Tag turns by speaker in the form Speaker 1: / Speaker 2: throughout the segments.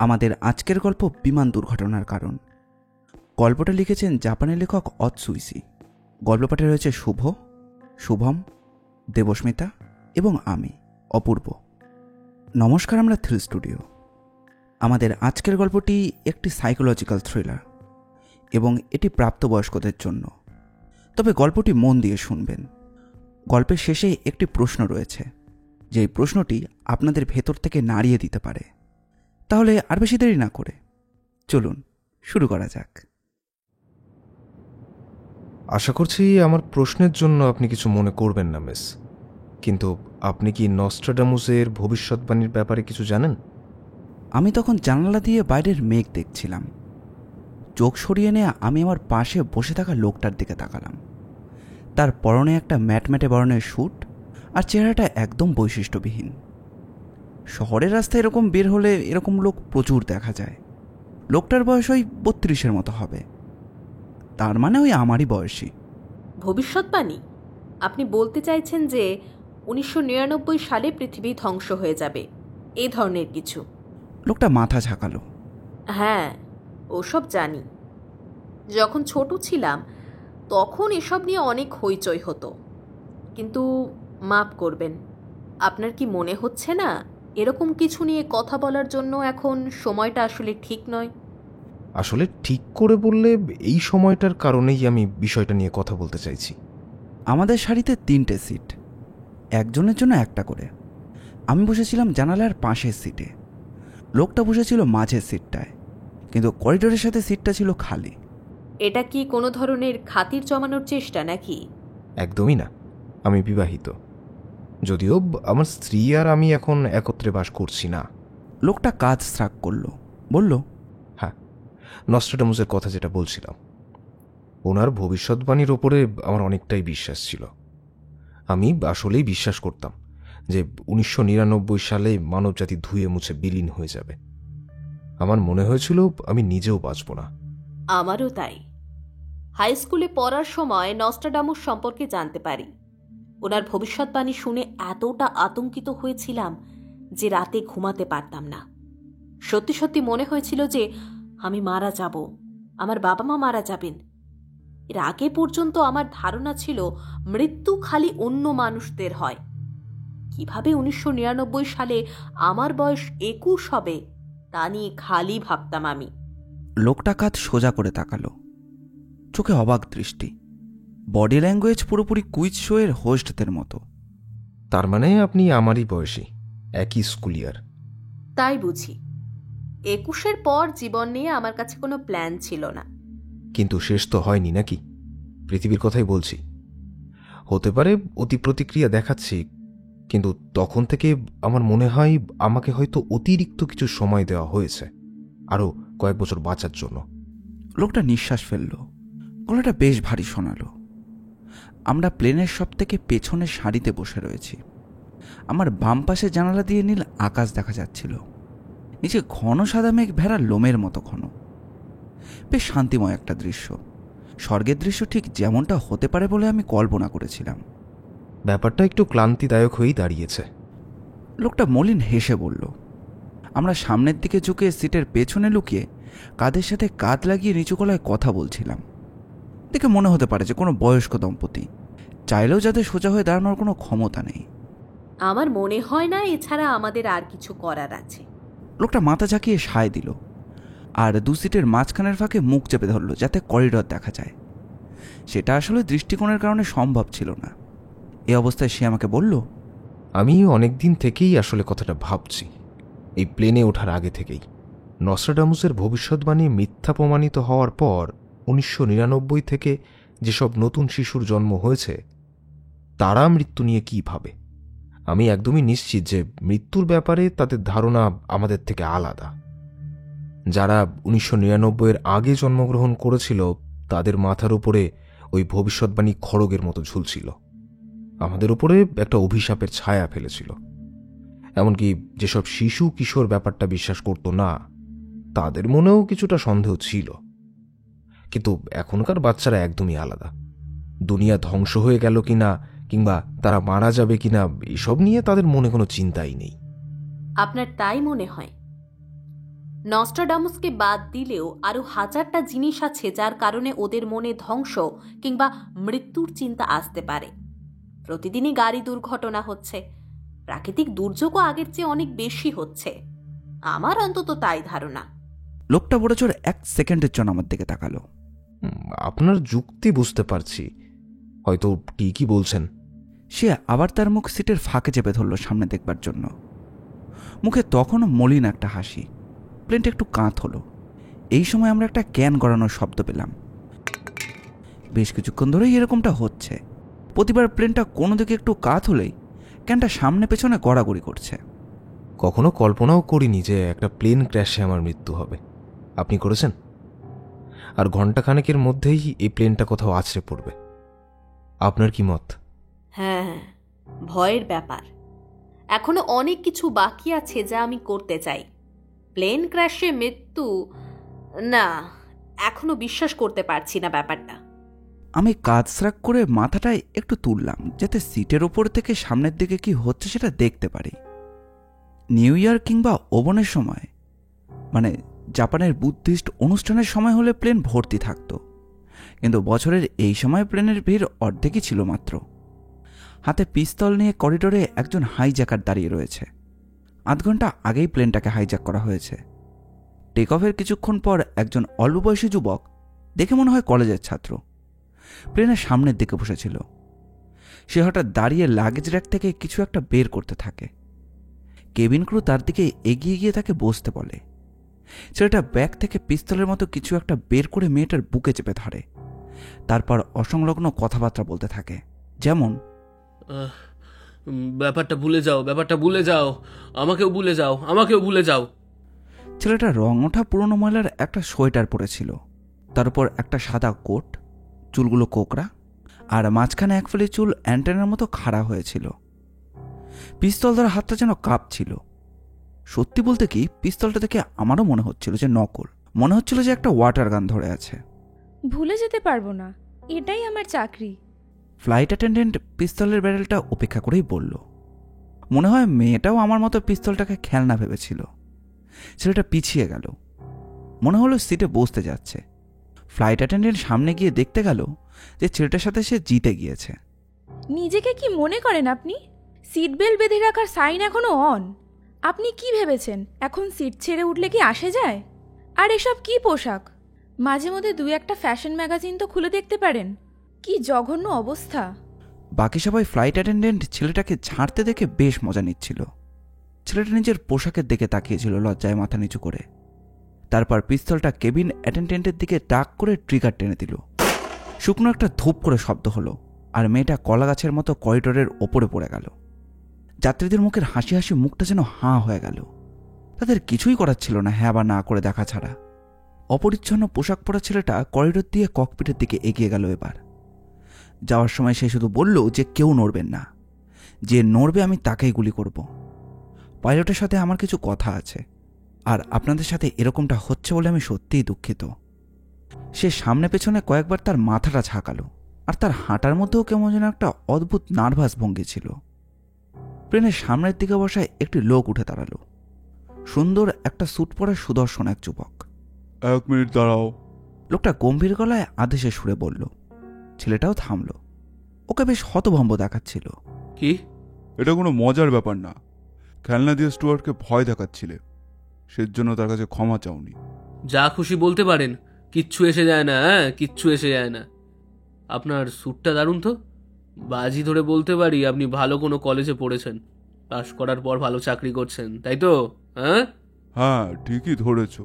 Speaker 1: আমাদের আজকের গল্প বিমান দুর্ঘটনার কারণ। গল্পটা লিখেছেন জাপানের লেখক অতসুইসি। গল্প পাঠে রয়েছে শুভ, শুভম, দেবস্মিতা এবং আমি অপূর্ব। নমস্কার, আমরা থ্রিল স্টুডিও। আমাদের আজকের গল্পটি একটি সাইকোলজিক্যাল থ্রিলার এবং এটি প্রাপ্তবয়স্কদের জন্য। তবে গল্পটি মন দিয়ে শুনবেন। গল্পের শেষে একটি প্রশ্ন রয়েছে, যেই প্রশ্নটি আপনাদের ভেতর থেকে নাড়িয়ে দিতে পারে। তাহলে আর বেশি দেরি না করে চলুন শুরু করা যাক।
Speaker 2: আশা করছি আমার প্রশ্নের জন্য আপনি কিছু মনে করবেন না মিস, কিন্তু আপনি কি নস্ট্রাডামুসের ভবিষ্যৎবাণীর ব্যাপারে কিছু জানেন?
Speaker 1: আমি তখন জানালা দিয়ে বাইরের মেঘ দেখছিলাম। চোখ সরিয়ে নিয়ে আমি আমার পাশে বসে থাকা লোকটার দিকে তাকালাম। তার পরনে একটা ম্যাটম্যাটে বরণের স্যুট আর চেহারাটা একদম বৈশিষ্ট্যবিহীন। শহরের রাস্তায় এরকম বের হলে এরকম লোক প্রচুর দেখা যায়। লোকটার বয়স ওই 32-এর মতো হবে, তার মানে ওই আমারই বয়সী।
Speaker 3: ভবিষ্যৎবাণী? আপনি বলতে চাইছেন যে 1999 সালে পৃথিবী ধ্বংস হয়ে যাবে, এই ধরনের কিছু?
Speaker 1: লোকটা মাথা ঝাঁকালো।
Speaker 3: হ্যাঁ, ওসব জানি। যখন ছোট ছিলাম তখন এসব নিয়ে অনেক হইচই হতো, কিন্তু মাপ করবেন, আপনার কি মনে হচ্ছে না এরকম কিছু নিয়ে কথা বলার জন্য এখন সময়টা আসলে ঠিক নয়?
Speaker 2: আসলে ঠিক করে বললে এই সময়টার কারণেই আমি বিষয়টা নিয়ে কথা বলতে চাইছি।
Speaker 1: আমাদের সারিতে 3টে সিট, একজনের জন্য একটা করে। আমি বসেছিলাম জানালার পাশের সিটে, লোকটা বসেছিল মাঝের সিটটায়, কিন্তু করিডোরের সাথে সিটটা ছিল খালি।
Speaker 3: এটা কি কোনো ধরনের খাতির জমানোর চেষ্টা নাকি?
Speaker 2: একদমই না, আমি বিবাহিত, যদিও আমার স্ত্রী আর আমি এখন একত্রে বাস করছি না।
Speaker 1: লোকটা কাজ স্রাক করলো, বলল,
Speaker 2: হ্যাঁ, নস্ট্রাডামুসের কথা যেটা বলছিলাম, ওনার ভবিষ্যৎবাণীর ওপরে আমার অনেকটাই বিশ্বাস ছিল। আমি আসলেই বিশ্বাস করতাম যে 1999 সালে মানবজাতি ধুয়ে মুছে বিলীন হয়ে যাবে। আমার মনে হয়েছিল আমি নিজেও বাঁচব না।
Speaker 3: আমারও তাই। হাই স্কুলে পড়ার সময় নস্ট্রাডামুস সম্পর্কে জানতে পারি। ওনার ভবিষ্যৎবাণী শুনে এতটা আতঙ্কিত হয়েছিলাম যে রাতে ঘুমাতে পারতাম না। সত্যি সত্যি মনে হয়েছিল যে আমি মারা যাব, আমার বাবা মা মারা যাবেন। এর আগে পর্যন্ত আমার ধারণা ছিল মৃত্যু খালি অন্য মানুষদের হয়। কিভাবে 1999 সালে আমার বয়স 21 হবে তা নিয়ে খালি ভাবতাম আমি।
Speaker 1: লোকটা কাঁধ সোজা করে তাকালো, চোখে অবাক দৃষ্টি, বডি ল্যাঙ্গুয়েজ পুরোপুরি কুইজ শোয়ের হোস্টদের মতো।
Speaker 2: তার মানে আপনি আমারই বয়সী, একই স্কুলিয়ার।
Speaker 3: তাই বুঝি। 21-এর পর জীবন নিয়ে আমার কাছে কোনো প্ল্যান ছিল না।
Speaker 2: কিন্তু শেষ তো হয়নি নাকি? পৃথিবীর কথাই বলছি। হতে পারে অতি প্রতিক্রিয়া দেখাচ্ছি, কিন্তু তখন থেকে আমার মনে হয় আমাকে হয়তো অতিরিক্ত কিছু সময় দেওয়া হয়েছে, আরও কয়েক বছর বাঁচার জন্য।
Speaker 1: লোকটা নিঃশ্বাস ফেলল, গলাটা বেশ ভারী শোনালো। আমরা প্লেনের সব থেকে পেছনের সারিতে বসে রয়েছি। আমার বাম পাশে জানালা দিয়ে নীল আকাশ দেখা যাচ্ছিল, নিচে ঘন সাদা মেঘ ভেড়ার লোমের মতো ঘন। বেশ শান্তিময় একটা দৃশ্য, স্বর্গের দৃশ্য ঠিক যেমনটা হতে পারে বলে আমি কল্পনা করেছিলাম।
Speaker 2: ব্যাপারটা একটু ক্লান্তিদায়ক হয়েই দাঁড়িয়েছে।
Speaker 1: লোকটা মলিন হেসে বলল। আমরা সামনের দিকে ঝুঁকে সিটের পেছনে লুকিয়ে কাঁধের সাথে কাঁধ লাগিয়ে নিচু গলায় কথা বলছিলাম। দেখে মনে হতে পারে যে কোনো বয়স্ক দম্পতি, চাইলেও যাদের সোজা হয়ে দাঁড়ানোর কোনো ক্ষমতা নেই।
Speaker 3: আমার মনে হয় না এছাড়া আমাদের আর কিছু করার আছে।
Speaker 1: লোকটা মাথা ঝাঁকিয়ে সায় দিল আর 2 সিটের মাঝখানের ফাঁকে মুখ চেপে ধরল যাতে করিডর দেখা যায়। সেটা আসলে দৃষ্টিকোণের কারণে সম্ভব ছিল না। এই অবস্থায় সে আমাকে বলল,
Speaker 2: আমি অনেকদিন থেকেই আসলে কথাটা ভাবছি, এই প্লেনে ওঠার আগে থেকেই। নস্ট্রাডামুসের ভবিষ্যৎবাণী মিথ্যা প্রমাণিত হওয়ার পর 1999 থেকে যেসব নতুন শিশুর জন্ম হয়েছে তারা মৃত্যু নিয়ে কী ভাবে। আমি একদমই নিশ্চিত যে মৃত্যুর ব্যাপারে তাদের ধারণা আমাদের থেকে আলাদা। যারা 1999-এর আগে জন্মগ্রহণ করেছিল তাদের মাথার উপরে ওই ভবিষ্যৎবাণী খড়গের মতো ঝুলছিল, আমাদের উপরে একটা অভিশাপের ছায়া ফেলেছিল। এমনকি যেসব শিশু কিশোর ব্যাপারটা বিশ্বাস করত না তাদের মনেও কিছুটা সন্দেহ ছিল। কিন্তু এখনকার বাচ্চারা একদমই আলাদা। দুনিয়া ধ্বংস হয়ে গেল কিনা কিংবা তারা মারা যাবে কিনা এসব নিয়ে তাদের মনে কোনো চিন্তাই নেই।
Speaker 3: আপনার তাই মনে হয়? নস্ট্রাডামুসকে বাদ দিলেও আরও হাজারটা জিনিস আছে যার কারণে ওদের মনে ধ্বংস কিংবা মৃত্যুর চিন্তা আসতে পারে। প্রতিদিনই গাড়ি দুর্ঘটনা হচ্ছে, প্রাকৃতিক দুর্যোগও আগের চেয়ে অনেক বেশি হচ্ছে, আমার অন্তত তাই ধারণা।
Speaker 1: লোকটা বড়জোর 1 সেকেন্ডের জন্য আমার দিকে তাকালো।
Speaker 2: আপনার যুক্তি বুঝতে পারছি, হয়তো ঠিকই বলছেন।
Speaker 1: সে আবার তার মুখ সিটের ফাঁকে চেপে ধরল সামনে দেখবার জন্য। মুখে তখনও মলিন একটা হাসি। প্লেনটা একটু কাঁত হলো। এই সময় আমরা একটা ক্যান গড়ানোর শব্দ পেলাম। বেশ কিছুক্ষণ ধরেই এরকমটা হচ্ছে। প্রতিবার প্লেনটা কোনো দিকে একটু কাত হলেই ক্যানটা সামনে পেছনে গড়াগড়ি করছে।
Speaker 2: কখনো কল্পনাও করিনি যে একটা প্লেন ক্র্যাশে আমার মৃত্যু হবে। আপনি করেছেন? আর ঘণ্টাখানেকের মধ্যেই এই প্লেনটা কোথাও আছড়ে পড়বে। আপনার কি মত?
Speaker 3: হ্যাঁ, ভয়ের ব্যাপার। এখনো অনেক কিছু বাকি আছে যা আমি করতে চাই। প্লেন ক্র্যাশে মৃত্যু, না, এখনো বিশ্বাস করতে পারছি না ব্যাপারটা।
Speaker 1: আমি কাজরাক করে মাথাটায় একটু তুললাম যাতে সিটের ওপর থেকে সামনের দিকে কি হচ্ছে সেটা দেখতে পারি। নিউ ইয়ার কিংবা ওভনের সময়, মানে জাপানের বুদ্ধিস্ট অনুষ্ঠানের সময় হলে প্লেন ভর্তি থাকতো, কিন্তু বছরের এই সময় প্লেনের ভিড় অর্ধেকই ছিল মাত্র। হাতে পিস্তল নিয়ে করিডোরে একজন হাইজ্যাকার দাঁড়িয়ে রয়েছে। 8 ঘন্টা আগেই প্লেনটাকে হাইজ্যাক করা হয়েছে। টেক অফের কিছুক্ষণ পর একজন অল্প বয়সী যুবক, দেখে মনে হয় কলেজের ছাত্র, প্লেনের সামনের দিকে বসেছিল। সে হঠাৎ দাঁড়িয়ে লাগেজ র্যাক থেকে কিছু একটা বের করতে থাকে। কেবিন ক্রু তার দিকে এগিয়ে গিয়ে তাকে বসতে বলে। ছেলেটা ব্যাগ থেকে পিস্তলের মতো কিছু একটা বের করে মেয়েটার বুকে চেপে ধরে। তারপর অসংলগ্ন কথাবার্তা বলতে থাকে, যেমন,
Speaker 4: ব্যাপারটা ভুলে যাও, ব্যাপারটা ভুলে যাও, আমাকেও ভুলে যাও, আমাকেও ভুলে যাও।
Speaker 1: ছেলেটা রং ওঠা পুরনো ময়লার একটা সোয়েটার পরেছিল, তার উপর একটা সাদা কোট, চুলগুলো কোকড়া, আর মাঝখানে এক ফালি চুল অ্যান্টেনার মতো খাড়া হয়েছিল। পিস্তল ধরা হাতটা যেন কাঁপছিল। সত্যি বলতে কি, পিস্তলটা দেখে আমারও মনে হচ্ছিল যে নকল। মনে হচ্ছিল যে একটা ওয়াটার গান ধরে আছে।
Speaker 5: ভুলে যেতে পারবো না, এটাই আমার চাকরি।
Speaker 1: ফ্লাইট অ্যাটেন্ডেন্ট পিস্তলের ব্যারেলটা উপেক্ষা করেই বলল। মনে হয় মেয়েটাও আমার মতো পিস্তলটাকে খেলনা ভেবেছিল। ছেলেটা পিছিয়ে গেল। মনে হলো সিটে বসতে যাচ্ছে। ফ্লাইট অ্যাটেন্ডেন্ট সামনে গিয়ে দেখতে গেল যে ছেলেটার সাথে সে জিতে গিয়েছে।
Speaker 5: নিজেকে কি মনে করেন আপনি? সিট বেল্ট বেঁধে রাখার সাইন এখনো অন। আপনি কি ভেবেছেন এখন সিট ছেড়ে উঠলে কি আসে যায়? আর এসব কি পোশাক? মাঝে মধ্যে 2-1টা ফ্যাশন ম্যাগাজিন তো খুলে দেখতে পারেন। কি জঘন্য অবস্থা।
Speaker 1: বাকি সবাই ফ্লাইট অ্যাটেন্ডেন্ট ছেলেটাকে ঝাড়তে দেখে বেশ মজা নিচ্ছিল। ছেলেটা নিজের পোশাকের দিকে তাকিয়েছিল লজ্জায় মাথা নিচু করে। তারপর পিস্তলটা কেবিন অ্যাটেন্ডেন্টের দিকে টাক করে ট্রিগার টেনে দিল। শুকনো একটা ধূপ করে শব্দ হলো, আর মেয়েটা কলা গাছের মতো করিডোরের ওপরে পড়ে গেল। যাত্রীদের মুখের হাসি হাসি মুখটা যেন হাঁ হয়ে গেল। তাদের কিছুই করার ছিল না হ্যাঁ বা না করে দেখা ছাড়া। অপরিচ্ছন্ন পোশাক পরা ছেলেটা করিডোর দিয়ে ককপিটের দিকে এগিয়ে গেল। এবার যাওয়ার সময় সে শুধু বলল যে কেউ নড়বেন না, যে নড়বে আমি তাকেই গুলি করব। পাইলটের সাথে আমার কিছু কথা আছে, আর আপনাদের সাথে এরকমটা হচ্ছে বলে আমি সত্যিই দুঃখিত। সে সামনে পেছনে কয়েকবার তার মাথাটা ঝাঁকালো, আর তার হাঁটার মধ্যেও কেমন যেন একটা অদ্ভুত নার্ভাস ভঙ্গি ছিল। প্লেনের সামনের দিকে বসায় একটি লোক উঠে দাঁড়ালো। সুন্দর একটা স্যুট পরা সুদর্শন এক যুবক।
Speaker 6: 1 মিনিট দাঁড়াও।
Speaker 1: লোকটা গম্ভীর গলায় আদেশে সুরে বলল। ছেলেটাও থামল। ওকে বেশ হতভম্ব দেখাচ্ছিল।
Speaker 4: কি?
Speaker 6: এটা কোনো মজার ব্যাপার না। খেলনা দিয়ে স্টুয়ার্টকে ভয় দেখাচ্ছিলে, সেজন্য তার কাছে ক্ষমা চাওনি।
Speaker 4: যা খুশি বলতে পারেন, কিচ্ছু এসে যায় না। হ্যাঁ, কিচ্ছু এসে যায় না। আপনার স্যুটটা দারুণ তো। বাজি ধরে বলতে পারি আপনি ভালো কোনো কলেজে পড়েছেন, পাশ করার পর ভালো চাকরি করছেন, তাই তো? হ্যাঁ
Speaker 6: হ্যাঁ, ঠিকই ধরেছ।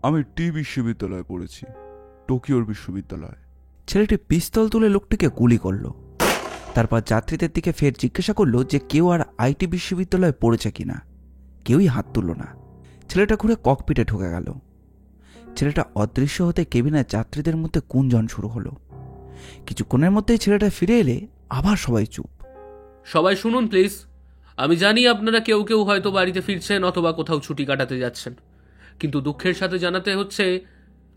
Speaker 6: আমি টি বিশ্ববিদ্যালয়ে পড়েছি, টোকিওর বিশ্ববিদ্যালয়।
Speaker 1: ছেলেটি পিস্তল তুলে লোকটিকে গুলি করল। তারপর যাত্রীদের দিকে ফের জিজ্ঞাসা করল যে কেউ আর আইটি বিশ্ববিদ্যালয়ে পড়েছে কিনা। কেউই হাত তুলল না। ছেলেটা ঘুরে ককপিটে ঢুকে গেল। ছেলেটা অদৃশ্য হতে কেবিনের যাত্রীদের মধ্যে গুঞ্জন শুরু হলো। কিছুক্ষণের মধ্যেই ছেলেটা ফিরে এলে আবার সবাই চুপ।
Speaker 4: সবাই শুনুন প্লিজ। আমি জানি আপনারা কেউ কেউ হয়তো বাড়িতে ফিরছেন অথবা কোথাও ছুটি কাটাতে যাচ্ছেন, কিন্তু দুঃখের সাথে জানাতে হচ্ছে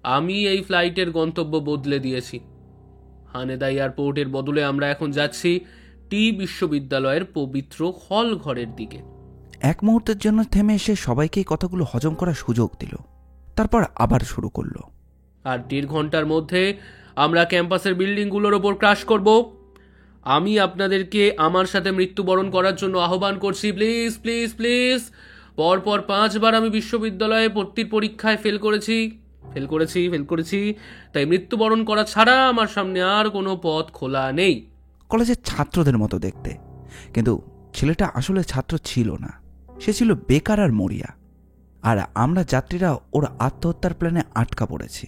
Speaker 4: আমি এই ফ্লাইটের গন্তব্য বদলে দিয়েছি। হানেদা এয়ারপোর্টের বদলে আমরা এখন যাচ্ছি টি বিশ্ববিদ্যালয়ের পবিত্র হল ঘরের দিকে।
Speaker 1: এক মুহূর্তের জন্য থেমে এসে সবাইকে এই কথাগুলো হজম করার সুযোগ দিল, তারপর আবার শুরু করলো।
Speaker 4: আর 1.5 ঘন্টার মধ্যে আমরা ক্যাম্পাসের বিল্ডিংগুলোর ওপর ক্রাশ করব। আমি আপনাদেরকে আমার সাথে মৃত্যুবরণ করার জন্য আহ্বান করছি। Please please please. পরপর 5 বার আমি বিশ্ববিদ্যালয়ে ভর্তির পরীক্ষায় ফেল করেছি, তাই মৃত্যুবরণ করা ছাড়া আমার সামনে আর কোনো পথ খোলা নেই।
Speaker 1: কলেজের ছাত্রদের মতো দেখতে, কিন্তু ছেলেটা আসলে ছাত্র ছিল না, সে ছিল বেকার আর মরিয়া। আর আমরা যাত্রীরা ওর আত্মহত্যার প্ল্যানে আটকা পড়েছি।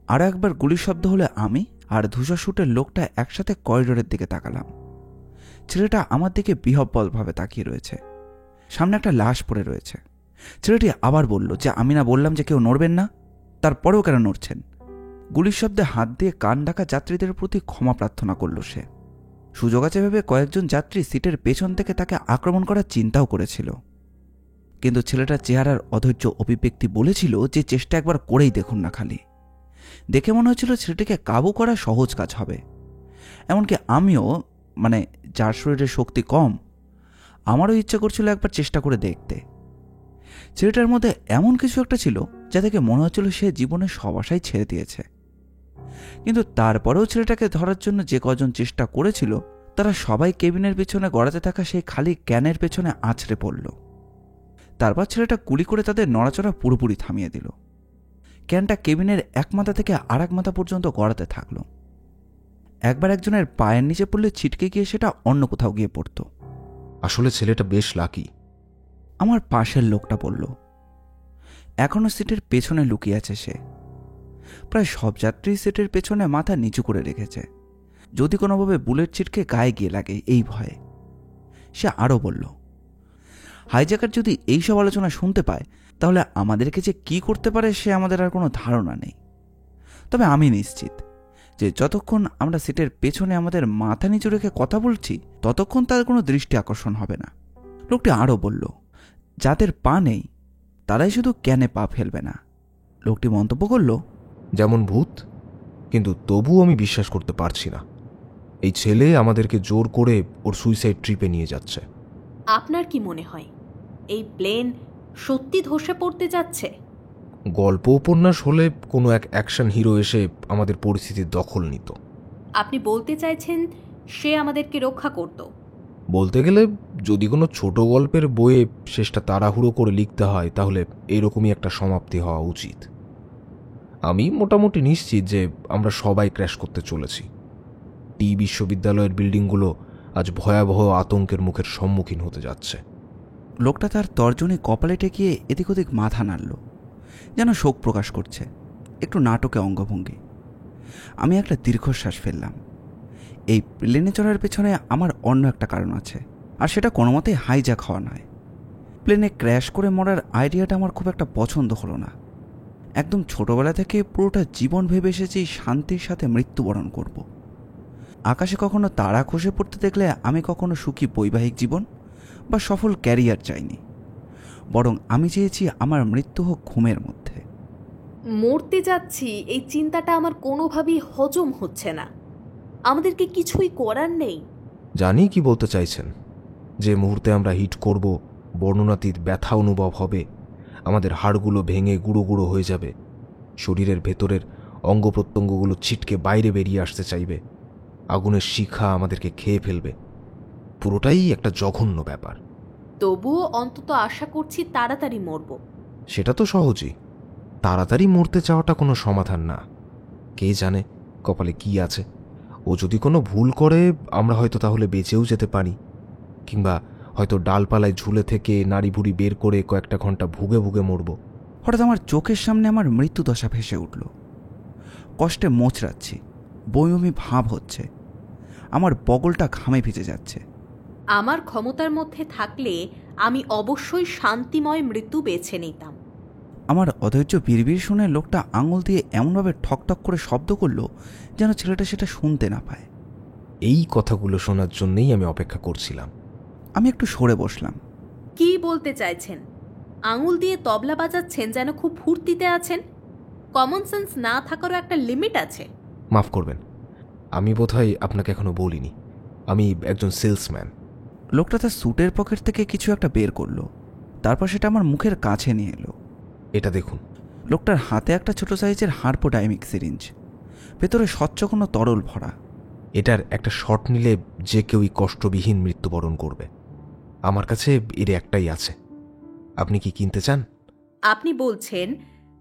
Speaker 1: আরও একবার গুলির শব্দ হলে আমি আর ধূসর শুটের লোকটা একসাথে করিডোরের দিকে তাকালাম। ছেলেটা আমার দিকে বিহ্বলভাবে তাকিয়ে রয়েছে। সামনে একটা লাশ পড়ে রয়েছে। ছেলেটি আবার বলল যে আমি না বললাম যে কেউ নড়বেন না, তারপরেও কেন নড়ছেন? গুলির শব্দে হাত দিয়ে কান ঢাকা যাত্রীদের প্রতি ক্ষমা প্রার্থনা করল সে। সুযোগ আছে ভেবে কয়েকজন যাত্রী সিটের পেছন থেকে তাকে আক্রমণ করার চিন্তাও করেছিল, কিন্তু ছেলেটার চেহারার অধৈর্য অভিব্যক্তি বলেছিল যে চেষ্টা একবার করেই দেখুন না। খালি দেখে মনে হচ্ছিল ছেলেটিকে কাবু করা সহজ কাজ হবে। এমনকি আমিও, মানে যার শরীরের শক্তি কম, আমারও ইচ্ছা করছিল একবার চেষ্টা করে দেখতে। ছেলেটার মধ্যে এমন কিছু একটা ছিল যা থেকে মনে হচ্ছিল সে জীবনের সব আশাই ছেড়ে দিয়েছে। কিন্তু তারপরেও ছেলেটাকে ধরার জন্য যে কজন চেষ্টা করেছিল তারা সবাই কেবিনের পেছনে গড়াতে থাকা সেই খালি ক্যানের পেছনে আছড়ে পড়ল। তারপর ছেলেটা গুলি করে তাদের নড়াচড়া পুরোপুরি থামিয়ে দিল। ক্যানটা কেবিনের এক মাথা থেকে আর এক মাথা পর্যন্ত গড়াতে থাকল। একবার একজনের পায়ের নিচে পড়লে ছিটকে গিয়ে সেটা অন্য কোথাও গিয়ে পড়ত।
Speaker 2: আসলে ছেলেটা বেশ লাকি,
Speaker 1: আমার পাশের লোকটা বলল। এখনো সিটের পেছনে লুকিয়ে আছে সে। প্রায় সব যাত্রী সিটের পেছনে মাথা নিচু করে রেখেছে, যদি কোনোভাবে বুলেট ছিটকে গায়ে গিয়ে লাগে এই ভয়ে। সে আরও বলল, হাইজ্যাকার যদি এইসব আলোচনা শুনতে পায় তাহলে আমাদেরকে যে কি করতে পারে সে আমাদের আর কোনো ধারণা নেই। তবে আমি নিশ্চিত যে যতক্ষণ আমরা সিটের পেছনে আমাদের মাথা নিচু রেখে কথা বলছি ততক্ষণ তার কোনো দৃষ্টি আকর্ষণ হবে না। লোকটি আরও বলল, যাদের পা নেই তারাই শুধু ক্যানে পা ফেলবে না। লোকটি মন্তব্য করল,
Speaker 2: যেমন ভূত, কিন্তু তবুও আমি বিশ্বাস করতে পারছি না এই ছেলে আমাদেরকে জোর করে ওর সুইসাইড ট্রিপে নিয়ে যাচ্ছে।
Speaker 3: আপনার কি মনে হয় এই প্লেন সত্যি ধসে পড়তে যাচ্ছে?
Speaker 2: গল্প উপন্যাস হলে কোনো এক অ্যাকশন হিরো এসে আমাদের পরিস্থিতির দখল নিত।
Speaker 3: আপনি বলতে চাইছেন সে আমাদেরকে রক্ষা করত?
Speaker 2: বলতে গেলে যদি কোনো ছোট গল্পের বইয়ে শেষটা তাড়াহুড়ো করে লিখতে হয় তাহলে এরকমই একটা সমাপ্তি হওয়া উচিত। আমি মোটামুটি নিশ্চিত যে আমরা সবাই ক্র্যাশ করতে চলেছি। বিশ্ববিদ্যালয়ের বিল্ডিংগুলো আজ ভয়াবহ আতঙ্কের মুখের সম্মুখীন হতে যাচ্ছে।
Speaker 1: লোকটা তার তর্জনী কপালে ঠেকিয়ে এদিক ওদিক মাথা নাড়ল, যেন শোক প্রকাশ করছে, একটু নাটকে অঙ্গভঙ্গি। আমি একটা দীর্ঘশ্বাস ফেললাম। এই প্লেনে চড়ার পেছনে আমার অন্য একটা কারণ আছে, আর সেটা কোনো মতেই হাইজ্যাক হওয়া নয়। প্লেনে ক্র্যাশ করে মরার আইডিয়াটা আমার খুব একটা পছন্দ হলো না। একদম ছোটবেলা থেকে পুরোটা জীবন ভেবে এসেছি শান্তির সাথে মৃত্যুবরণ করব। আকাশে কখনো তারা খসে পড়তে দেখলে আমি কখনো সুখী বৈবাহিক জীবন বা সফল ক্যারিয়ার চাইনি, বরং আমি চেয়েছি আমার মৃত্যু হোক ঘুমের মধ্যে।
Speaker 3: মরতে যাচ্ছি এই চিন্তাটা আমার কোনোভাবেই হজম হচ্ছে না। আমাদেরকে কিছুই করার নেই।
Speaker 2: জানি কি বলতে চাইছেন। যে মুহূর্তে আমরা হিট করব বর্ণনাতীত ব্যথা অনুভব হবে, আমাদের হাড়গুলো ভেঙে গুঁড়ো গুঁড়ো হয়ে যাবে, শরীরের ভেতরের অঙ্গ প্রত্যঙ্গগুলো ছিটকে বাইরে বেরিয়ে আসতে চাইবে, আগুনের শিখা আমাদেরকে খেয়ে ফেলবে। পুরোটাই একটা জঘন্য ব্যাপার।
Speaker 3: তবুও অন্তত আশা করছি তাড়াতাড়ি মরব।
Speaker 2: সেটা তো সহজই। তাড়াতাড়ি মরতে চাওয়াটা কোনো সমাধান না। কে জানে কপালে কি আছে। ও যদি কোনো ভুল করে আমরা হয়তো তাহলে বেঁচেও যেতে পারি, কিংবা হয়তো ডালপালায় ঝুলে থেকে নাড়ি ভুড়ি বের করে কয়েকটা ঘন্টা ভুগে ভুগে মরব।
Speaker 1: হঠাৎ আমার চোখের সামনে আমার মৃত্যুদশা ভেসে উঠল। কষ্টে মোচড়াচ্ছি, বমি ভাব হচ্ছে, আমার বগলটা ঘামে ভিজে যাচ্ছে।
Speaker 3: আমার ক্ষমতার মধ্যে থাকলে আমি অবশ্যই শান্তিময় মৃত্যু বেছে নিতাম।
Speaker 1: আমার অধৈর্য বিড়বিড় শুনে লোকটা আঙুল দিয়ে এমনভাবে ঠকঠক করে শব্দ করলো যেন ছেলেটা সেটা শুনতে না পায়।
Speaker 2: এই কথাগুলো শোনার জন্যই আমি অপেক্ষা করছিলাম।
Speaker 1: আমি একটু সরে বসলাম।
Speaker 3: কি বলতে চাইছেন? আঙুল দিয়ে তবলা বাজাচ্ছেন যেন খুব ফুর্তিতে আছেন। কমন সেন্স না থাকারও একটা লিমিট আছে।
Speaker 2: মাফ করবেন, আমি বোধহয় আপনাকে এখনো বলিনি, আমি একজন সেলসম্যান।
Speaker 1: লোকটা তার স্যুটের পকেট থেকে কিছু একটা বের করলো, তারপর সেটা আমার মুখের কাছে নিয়ে এলো।
Speaker 2: এটা দেখুন।
Speaker 1: লোকটার হাতে একটা ছোট সাইজের হার্পোডাইমিক সিরিঞ্জ, ভেতরে স্বচ্ছ কোনো তরল ভরা।
Speaker 2: এটার একটা শট নিলে যে কেউই কষ্টবিহীন মৃত্যুবরণ করবে। আমার কাছে এর একটাই আছে। আপনি কি কিনতে চান?
Speaker 3: আপনি বলছেন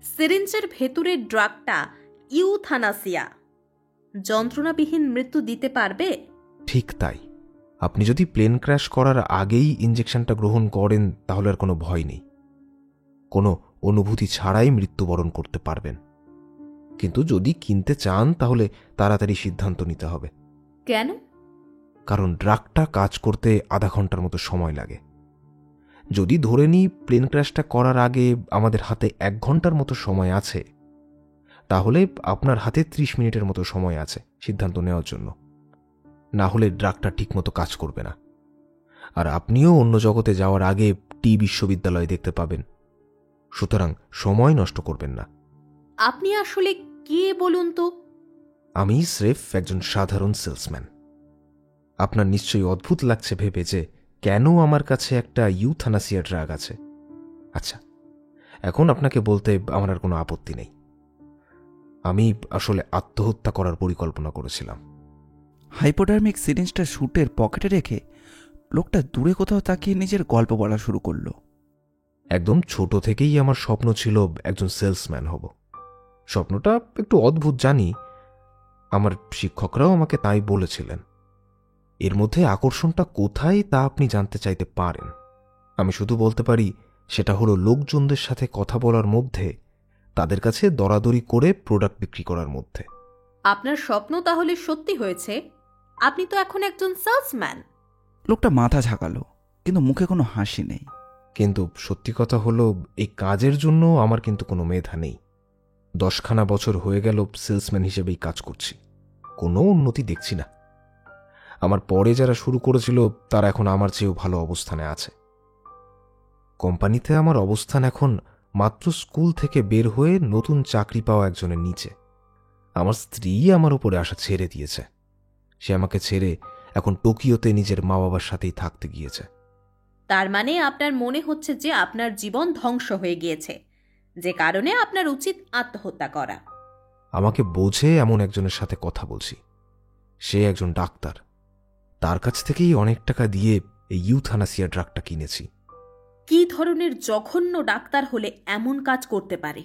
Speaker 3: সিরিঞ্জের ভেতরের ড্রাগটা ইউথানাসিয়া, যন্ত্রণাবিহীন মৃত্যু দিতে পারবে?
Speaker 2: ঠিক তাই। আপনি যদি প্লেন ক্র্যাশ করার আগেই ইঞ্জেকশনটা গ্রহণ করেন তাহলে আর কোনো ভয় নেই, কোনো অনুভূতি ছাড়াই মৃত্যুবরণ করতে পারবেন। কিন্তু যদি কিনতে চান তাহলে তাড়াতাড়ি সিদ্ধান্ত নিতে হবে।
Speaker 3: কেন?
Speaker 2: কারণ ড্রাগটা কাজ করতে আধা ঘন্টার মতো সময় লাগে। যদি ধরে নিই প্লেন ক্র্যাশটা করার আগে আমাদের হাতে 1 ঘন্টার মতো সময় আছে, তাহলে আপনার হাতে 30 মিনিটের মতো সময় আছে সিদ্ধান্ত নেওয়ার জন্য। না হলে ড্রাগটা ঠিকমতো কাজ করবে না, আর আপনিও অন্য জগতে যাওয়ার আগে বিশ্ববিদ্যালয় দেখতে পাবেন। সুতরাং সময় নষ্ট করবেন না।
Speaker 3: আপনি আসলে কে বলুন তো?
Speaker 2: আমি স্রেফ একজন সাধারণ সেলসম্যান। আপনার নিশ্চয়ই অদ্ভুত লাগছে ভেবে যে কেন আমার কাছে একটা ইউথানাসিয়া ড্রাগ আছে। আচ্ছা, এখন আপনাকে বলতে আমার আর কোনো আপত্তি নেই। আমি আসলে আত্মহত্যা করার পরিকল্পনা করেছিলাম।
Speaker 1: হাইপোডার্মিক সিরিঞ্জটা স্যুটের পকেটে রেখে লোকটা দূরে কোথাও তাকিয়ে নিজের গল্প বলা শুরু করলো।
Speaker 2: একদম ছোট থেকেই আমার স্বপ্ন ছিল একজন সেলসম্যান হব। স্বপ্নটা একটু অদ্ভুত জানি, আমার শিক্ষকরাও আমাকে তাই বলেছিলেন। এর মধ্যে আকর্ষণটা কোথায় তা আপনি জানতে চাইতে পারেন। আমি শুধু বলতে পারি সেটা হলো লোকজনদের সাথে কথা বলার মধ্যে, তাদের কাছে দরাদরি করে প্রোডাক্ট বিক্রি করার মধ্যে।
Speaker 3: আপনার স্বপ্ন তাহলে সত্যি হয়েছে? আপনি তো এখন একজন সেলসম্যান।
Speaker 1: লোকটা মাথা ঝাঁকালো, কিন্তু মুখে কোনো হাসি নেই।
Speaker 2: কিন্তু সত্যি কথা হলো এই কাজের জন্য আমার কিন্তু কোনো মেধা নেই। 10খানা বছর হয়ে গেল সেলসম্যান হিসেবেই কাজ করছি, কোনো উন্নতি দেখছি না। আমার পরে যারা শুরু করেছিল তারা এখন আমার চেয়েও ভালো অবস্থানে আছে। কোম্পানিতে আমার অবস্থান এখন মাত্র স্কুল থেকে বের হয়ে নতুন চাকরি পাওয়া একজনের নিচে। আমার স্ত্রী আমার উপরে আশা ছেড়ে দিয়েছে। সে আমাকে ছেড়ে এখন টোকিওতে নিজের মা বাবার সাথেই থাকতে গিয়েছে।
Speaker 3: তার মানে আপনার মনে হচ্ছে যে আপনার জীবন ধ্বংস হয়ে গিয়েছে, যে কারণে আপনার উচিত আত্মহত্যা করা।
Speaker 2: আমাকে বোঝে এমন একজনের সাথে কথা বলছি। সে একজন ডাক্তার। তার কাছ থেকেই অনেক টাকা দিয়ে এই ইউথানাসিয়া ড্রাগটা কিনেছি।
Speaker 3: কি ধরনের জঘন্য ডাক্তার হলে এমন কাজ করতে পারে?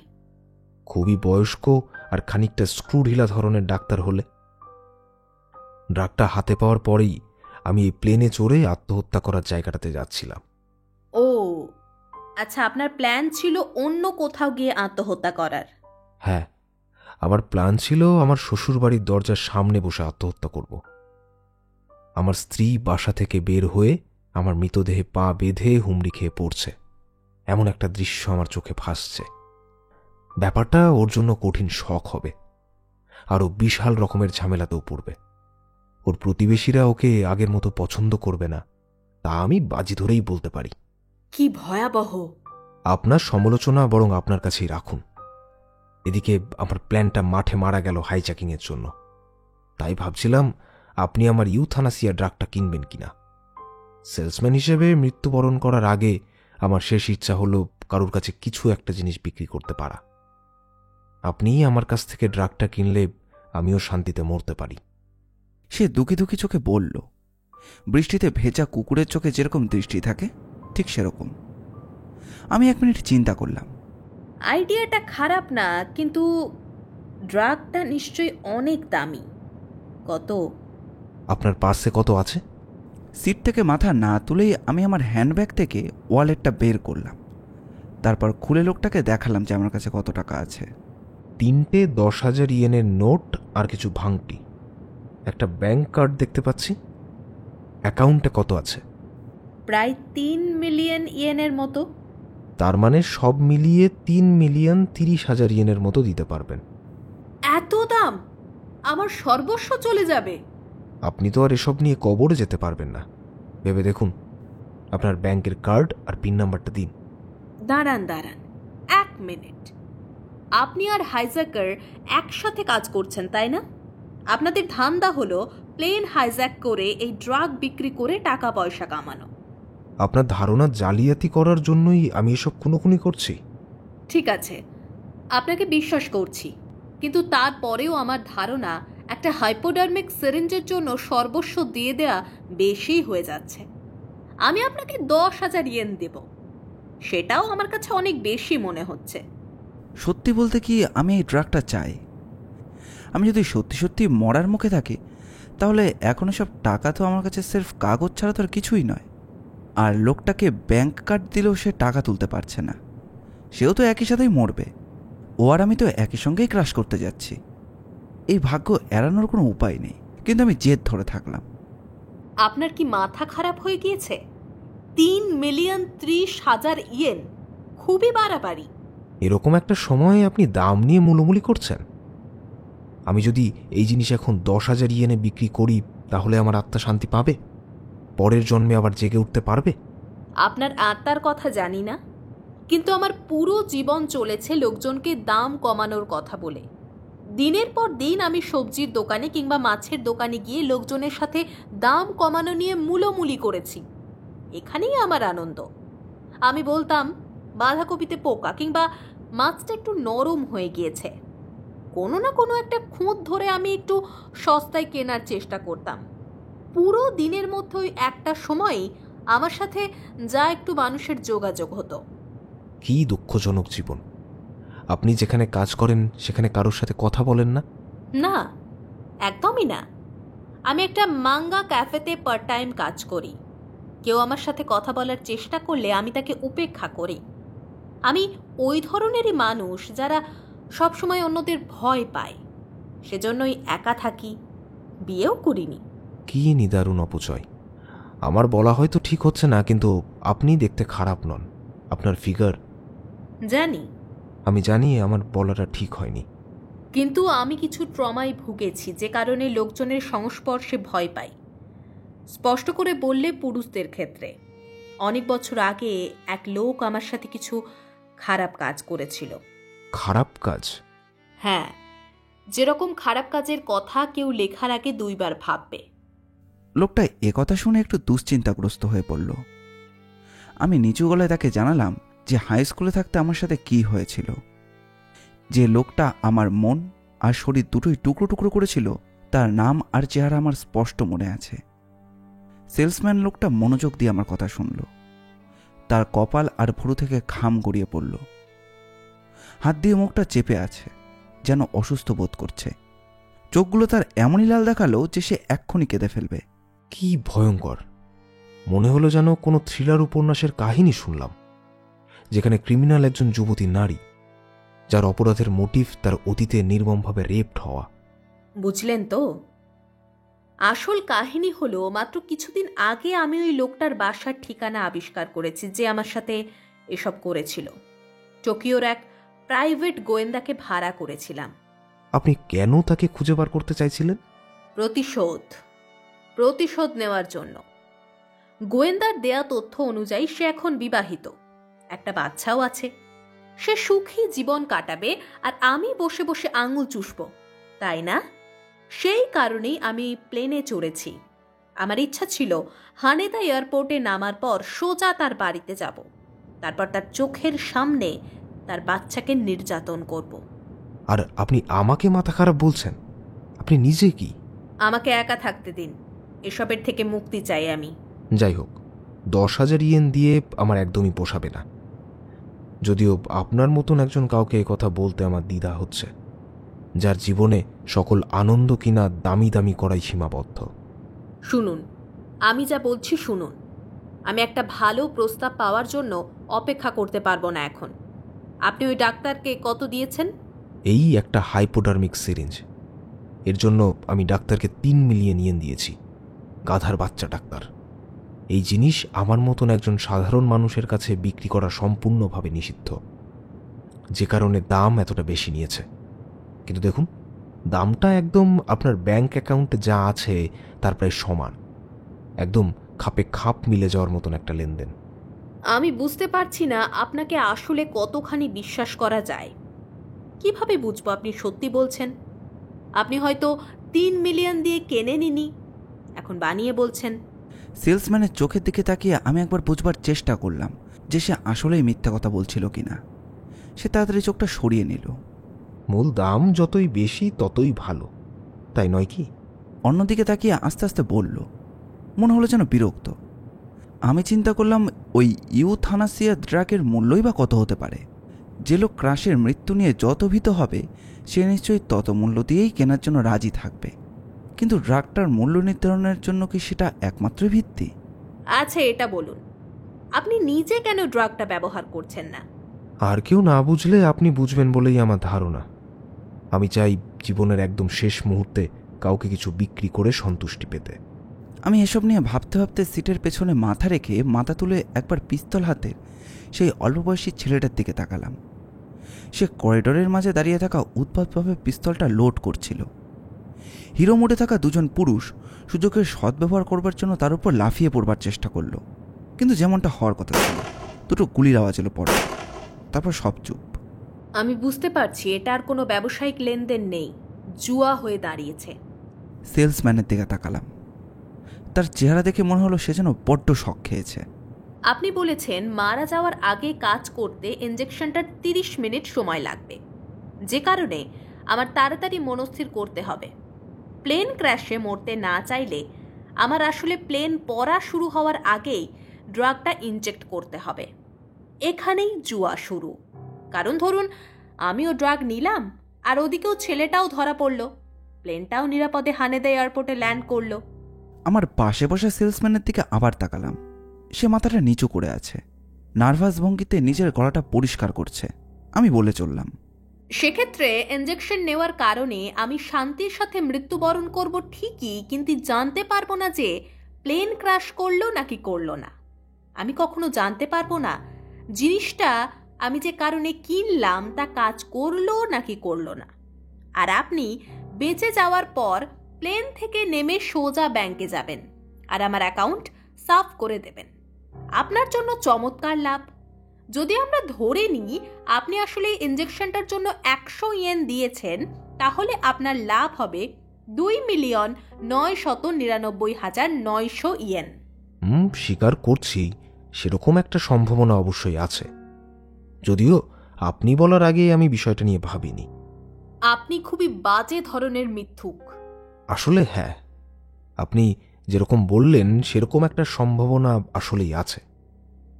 Speaker 2: খুবই বয়স্ক আর খানিকটা স্ক্রুঢিলা ধরনের ডাক্তার হলে। ড্রাগটা হাতে পাওয়ার পরেই আমি এই প্লেনে চড়ে আত্মহত্যা করার জায়গাটাতে যাচ্ছিলাম।
Speaker 3: ও আচ্ছা, আপনার প্ল্যান ছিল অন্য কোথাও গিয়ে আত্মহত্যা করার?
Speaker 2: হ্যাঁ, আমার প্ল্যান ছিল আমার শ্বশুরবাড়ির দরজার সামনে বসে আত্মহত্যা করব। আমার স্ত্রী বাসা থেকে বের হয়ে আমার মৃতদেহে পা বেঁধে হুমড়ি খেয়ে পড়ছে, এমন একটা দৃশ্য আমার চোখে ভাসছে। ব্যাপারটা ওর জন্য কঠিন শখ হবে, আরও বিশাল রকমের ঝামেলাতেও পড়বে। ওর প্রতিবেশীরা ওকে আগের মতো পছন্দ করবে না, তা আমি বাজি ধরেই বলতে পারি।
Speaker 3: কি ভয়াবহ!
Speaker 2: আপনার সমালোচনা বরং আপনার কাছেই রাখুন। এদিকে আমার প্ল্যানটা মাঠে মারা গেল হাইজ্যাকিংয়ের জন্য। তাই ভাবছিলাম আপনি আমার ইউথানাসিয়া ড্রাগটা কিনবেন কিনা। সেলসম্যান হিসেবে মৃত্যুবরণ করার আগে আমার শেষ ইচ্ছা হলো কারোর কাছে কিছু একটা জিনিস বিক্রি করতে পারা। আপনিই আমার কাছ থেকে ড্রাগটা কিনলে আমিও শান্তিতে মরতে পারি।
Speaker 1: সে দুঃখী দুঃখী চোখে বলল, বৃষ্টিতে ভেজা কুকুরের চোখে যেরকম দৃষ্টি থাকে ঠিক সেরকম। আমি 1 মিনিট চিন্তা করলাম।
Speaker 3: আইডিয়াটা খারাপ না, কিন্তু ড্রাগটা নিশ্চয়ই অনেক দামি। কত?
Speaker 2: আপনার পার্সে কত আছে?
Speaker 1: সিট থেকে মাথা না তুলেই আমি আমার হ্যান্ডব্যাগ থেকে ওয়ালেটটা বের করলাম। তারপর খুলে লোকটাকে দেখালাম যে আমার কাছে কত টাকা আছে।
Speaker 2: 3টে 10,000 ইয়েনের নোট আর কিছু ভাঙটি, একটা ব্যাংক কার্ড দেখতে পাচ্ছি। অ্যাকাউন্টে কত আছে?
Speaker 3: প্রায় 3 মিলিয়ন ইয়েনের মতো।
Speaker 2: তার মানে সব মিলিয়ে 3,30,000 ইয়েনের মতো দিতে পারবেন।
Speaker 3: এত দাম? আমার সর্বস্ব চলে যাবে।
Speaker 2: আপনি তো আর এসব নিয়ে কবরে যেতে পারবেন না। ভেবে দেখুন। আপনার ব্যাংকের কার্ড আর পিন নাম্বারটা দিন।
Speaker 3: দাঁড়ান 1 মিনিট। আপনি আর হাইজ্যাকার একসাথে কাজ করছেন, তাই না? আপনাদের ধান্দা হলো প্লেন হাইজ্যাক করে এই ড্রাগ বিক্রি করে টাকা পয়সা কামানো।
Speaker 2: আপনার ধারণা জালিয়াতি করার জন্যই আমি এসব খুনোখুনি করছি?
Speaker 3: ঠিক আছে, আপনাকে বিশ্বাস করছি, কিন্তু তারপরেও আমার ধারণা একটা হাইপোডার্মিক সিরিঞ্জের জন্য সর্বস্ব দিয়ে দেয়া বেশি হয়ে যাচ্ছে। আমি আপনাকে 10,000 ইয়েন দেব, সেটাও আমার কাছে অনেক বেশি মনে হচ্ছে।
Speaker 1: সত্যি বলতে কি, আমি এই ড্রাগটা চাই। আমি যদি সত্যি সত্যি মরার মুখে থাকি, তাহলে এখন সব টাকা তো আমার কাছে সির্ফ কাগজ ছাড়া তো আর কিছুই নয়। আর লোকটাকে ব্যাংক কার্ড দিলেও সে টাকা তুলতে পারছে না, সেও তো একই সাথেই মরবে। ও আর আমি তো একই সঙ্গেই ক্রাশ করতে যাচ্ছি। এই ভাগ্য এড়ানোর কোনো উপায় নেই, কিন্তু আমি জেদ ধরে থাকলাম।
Speaker 3: আপনার কি মাথা খারাপ হয়ে গিয়েছে? 3,30,000 ইয়েন খুবই বাড়াবাড়ি।
Speaker 2: এরকম একটা সময়ে আপনি দাম নিয়ে মুলোমুলি করছেন? আমি যদি এই জিনিস এখন 10,000 ইয়েনে বিক্রি করি, তাহলে আমার আত্মা শান্তি পাবে? পরের জন্মে আবার জেগে উঠতে পারবে?
Speaker 3: আপনার আত্মার কথা জানি না, কিন্তু আমার পুরো জীবন চলেছে লোকজনকে দাম কমানোর কথা বলে। দিনের পর দিন আমি সবজির দোকানে কিংবা মাছের দোকানে গিয়ে লোকজনের সাথে দাম কমানো নিয়ে মুলোমুলি করেছি। এখানেই আমার আনন্দ। আমি বলতাম বাঁধাকপিতে পোকা কিংবা মাছটা একটু নরম হয়ে গিয়েছে। কোনো না কোনো একটা খুঁত ধরে আমি একটু সস্তায় কেনার চেষ্টা করতাম। পুরো দিনের মধ্যে ওই একটা সময়ই আমার সাথে যা একটু মানুষের যোগাযোগ হতো।
Speaker 2: কি দুঃখজনক জীবন! আপনি যেখানে কাজ করেন সেখানে কারোর সাথে কথা বলেন না?
Speaker 3: না, একদমই না। আমি একটা মাঙ্গা ক্যাফেতে পার্ট টাইম কাজ করি। কেউ আমার সাথে কথা বলার চেষ্টা করলে আমি তাকে উপেক্ষা করি। আমি ওই ধরনেরই মানুষ যারা সবসময় অন্যদের ভয় পায়। সেজন্যই একা থাকি, বিয়েও করিনি।
Speaker 2: কি নিদারুণ অপচয়! আমার বলা হয়তো ঠিক হচ্ছে না, কিন্তু আপনি দেখতে খারাপ নন। আপনার ফিগার
Speaker 3: জানি,
Speaker 2: আমি জানি আমার বলাটা ঠিক হয়নি।
Speaker 3: কিন্তু আমি কিছু ট্রমায় ভুগেছি, যে কারণে লোকজনের সংস্পর্শে ভয় পাই। স্পষ্ট করে বললে পুরুষদের ক্ষেত্রে। অনেক বছর আগে এক লোক আমার সাথে কিছু খারাপ কাজ করেছিল।
Speaker 2: খারাপ কাজ?
Speaker 3: হ্যাঁ, যেরকম খারাপ কাজের কথা কেউ লেখার আগে 2 বার ভাববে।
Speaker 1: লোকটা একথা শুনে একটু দুশ্চিন্তাগ্রস্ত হয়ে পড়ল। আমি নিচু গলায় তাকে জানালাম যে হাই স্কুলে থাকতে আমার সাথে কি হয়েছিল। যে লোকটা আমার মন আর শরীর দুটোই টুকরো টুকরো করেছিল, তার নাম আর চেহারা আমার স্পষ্ট মনে আছে। সেলসম্যান লোকটা মনোযোগ দিয়ে আমার কথা শুনল। তার কপাল আর ভুরু থেকে ঘাম গড়িয়ে পড়ল। হাত দিয়ে মুখটা চেপে আছে, যেন অসুস্থ বোধ করছে। চোখগুলো তার এমনই লাল দেখালো যে সে এক্ষুনি কেঁদে ফেলবে।
Speaker 2: কি ভয়ঙ্কর! মনে হলো যেন কোনো থ্রিলার উপন্যাসের কাহিনী শুনলাম, যেখানে ক্রিমিনাল একজন যুবতী নারী, যার অপরাধের মোটিভ তার অতীতে নির্মমভাবে রেপড হওয়া।
Speaker 3: বুঝলেন তো? আসল কাহিনী হলো, মাত্র কিছুদিন আগে আমি ওই লোকটার বাসার ঠিকানা আবিষ্কার করেছি যে আমার সাথে এসব করেছিল। টোকিওর এক প্রাইভেট গোয়েন্দাকে ভাড়া করেছিলাম।
Speaker 2: আপনি কেন তাকে খুঁজে বার করতে চাইছিলেন?
Speaker 3: প্রতিশোধ নেওয়ার জন্য। গোয়েন্দার দেয়া তথ্য অনুযায়ী সে এখন বিবাহিত, একটা বাচ্চাও আছে। সে সুখী জীবন কাটাবে আর আমি বসে বসে আঙুল চুষব, তাই না? সেই কারণেই আমি প্লেনে চড়েছি। আমার ইচ্ছা ছিল হানেদা এয়ারপোর্টে নামার পর সোজা তার বাড়িতে যাব, তারপর তার চোখের সামনে তার বাচ্চাকে নির্যাতন করব।
Speaker 2: আর আপনি আমাকে মাথা খারাপ বলছেন? আপনি নিজে কি?
Speaker 3: আমাকে একা থাকতে দিন, এসবের থেকে মুক্তি চাই আমি।
Speaker 2: যাই হোক, 10,000 ইয়েন দিয়ে আমার একদমই পোষাবে না। যদিও আপনার মতন একজন কাউকে কথা বলতে আমার দ্বিধা হচ্ছে, যার জীবনে সকল আনন্দ কিনা দামি দামি করাই সীমাবদ্ধ।
Speaker 3: শুনুন, আমি যা বলছি শুনুন। আমি একটা ভালো প্রস্তাব পাওয়ার জন্য অপেক্ষা করতে পারবো না এখন। আপনি ওই ডাক্তারকে কত দিয়েছেন?
Speaker 2: এই একটা হাইপোডার্মিক সিরিঞ্জ, এর জন্য আমি ডাক্তারকে 3 মিলিয়ন ইয়েন দিয়েছি। গাধার বাচ্চা ডাক্তার! এই জিনিস আমার মতন একজন সাধারণ মানুষের কাছে বিক্রি করা সম্পূর্ণভাবে নিষিদ্ধ, যে কারণে দাম এতটা বেশি নিয়েছে। কিন্তু দেখুন, দামটা একদম আপনার ব্যাংক অ্যাকাউন্টে যা আছে তার প্রায় সমান। একদম খাপে খাপ মিলে যাওয়ার মতন একটা লেনদেন।
Speaker 3: আমি বুঝতে পারছি না আপনাকে আসলে কতখানি বিশ্বাস করা যায়। কিভাবে বুঝবো আপনি সত্যি বলছেন? আপনি হয়তো 3 মিলিয়ন দিয়ে কেনেননি, এখন বানিয়ে বলছেন।
Speaker 1: সেলসম্যানের চোখের দিকে তাকিয়ে আমি একবার বুঝবার চেষ্টা করলাম যে সে আসলেই মিথ্যা কথা বলছিল কিনা। সে তাড়াতাড়ি চোখটা সরিয়ে নিল।
Speaker 2: মূল দাম যতই বেশি ততই ভালো, তাই নয় কি?
Speaker 1: অন্যদিকে তাকিয়ে আস্তে আস্তে বলল, মনে হলো যেন বিরক্ত। আমি চিন্তা করলাম ওই ইউথানাসিয়া ড্রাগের মূল্যই বা কত হতে পারে। যে লোক ক্রাশের মৃত্যু নিয়ে যত ভীত হবে সে নিশ্চয়ই তত মূল্য দিয়েই কেনার জন্য রাজি থাকবে। কিন্তু ড্রাগটার মূল্য নির্ধারণের জন্য কি সেটা একমাত্র ভিত্তি?
Speaker 3: আচ্ছা, এটা বলুন, আপনি নিজে কেন ড্রাগটা ব্যবহার করছেন না?
Speaker 2: আর কেউ না বুঝলে আপনি বুঝবেন বলেই আমার ধারণা। আমি চাই জীবনের একদম শেষ মুহূর্তে কাউকে কিছু বিক্রি করে সন্তুষ্টি পেতে।
Speaker 1: আমি এসব নিয়ে ভাবতে ভাবতে সিটের পেছনে মাথা রেখে মাথা তুলে একবার পিস্তল হাতের সেই অল্প বয়সী ছেলেটার দিকে তাকালাম। সে করিডোরের মাঝে দাঁড়িয়ে থাকা উদ্ভটভাবে পিস্তলটা লোড করছিল। হিরো মোডে থাকা দুজন পুরুষ সুযোগের সদ্ব্যবহার করবার জন্য তার উপর লাফিয়ে পড়বার চেষ্টা করলো, কিন্তু যেমনটা হওয়ার কথা ছিল, দুটো গুলির আওয়াজ এলো পড়ে। তারপর সব চুপ।
Speaker 3: আমি বুঝতে পারছি এটা আর কোনো ব্যবসায়িক লেনদেন নেই, জুয়া হয়ে দাঁড়িয়েছে।
Speaker 1: সেলসম্যানের দিকে তাকালাম। তার চেহারা দেখে মনে হলো সে যেন বড্ড শক খেয়েছে।
Speaker 3: আপনি বলেছেন মারা যাওয়ার আগে কাজ করতে ইনজেকশনটার 30 মিনিট সময় লাগবে, যে কারণে আমার তাড়াতাড়ি মনস্থির করতে হবে। প্লেন ক্র্যাশে মরতে না চাইলে আমার আসলে প্লেন পড়া শুরু হওয়ার আগেই ড্রাগটা ইনজেক্ট করতে হবে। এখানেই জুয়া শুরু। কারণ ধরুন আমিও ড্রাগ নিলাম আর ওদিকেও ছেলেটাও ধরা পড়ল, প্লেনটাও নিরাপদে হানেদা এয়ারপোর্টে ল্যান্ড করলো।
Speaker 1: আমার পাশে বসা সেলসম্যানের দিকে আবার তাকালাম। সে মাথাটা নিচু করে আছে, নার্ভাস ভঙ্গিতে নিজের গলাটা পরিষ্কার করছে। আমি বলে চললাম,
Speaker 3: সেক্ষেত্রে ইনজেকশন নেওয়ার কারণে আমি শান্তির সাথে মৃত্যুবরণ করব ঠিকই, কিন্তু জানতে পারবো না যে প্লেন ক্র্যাশ করলো নাকি করলো না। আমি কখনো জানতে পারবো না জিনিসটা আমি যে কারণে কিনলাম তা কাজ করলো নাকি করলো না। আর আপনি বেঁচে যাওয়ার পর প্লেন থেকে নেমে সোজা ব্যাংকে যাবেন আর আমার অ্যাকাউন্ট সাফ করে দেবেন। আপনার জন্য চমৎকার লাভ। যদি আমরা ধরে নিই আপনি আসলে ইনজেকশনটার জন্য 100 ইয়েন দিয়েছেন, তাহলে আপনার লাভ হবে 2,999,900 ইয়েন।
Speaker 2: স্বীকার করছি, সেরকম একটা সম্ভাবনা অবশ্যই আছে, যদিও আপনি বলার আগে আমি বিষয়টা নিয়ে ভাবিনি।
Speaker 3: আপনি খুবই বাজে ধরনের মিথ্যুক।
Speaker 2: আসলে হ্যাঁ, আপনি যেরকম বললেন সেরকম একটা সম্ভাবনা আসলেই আছে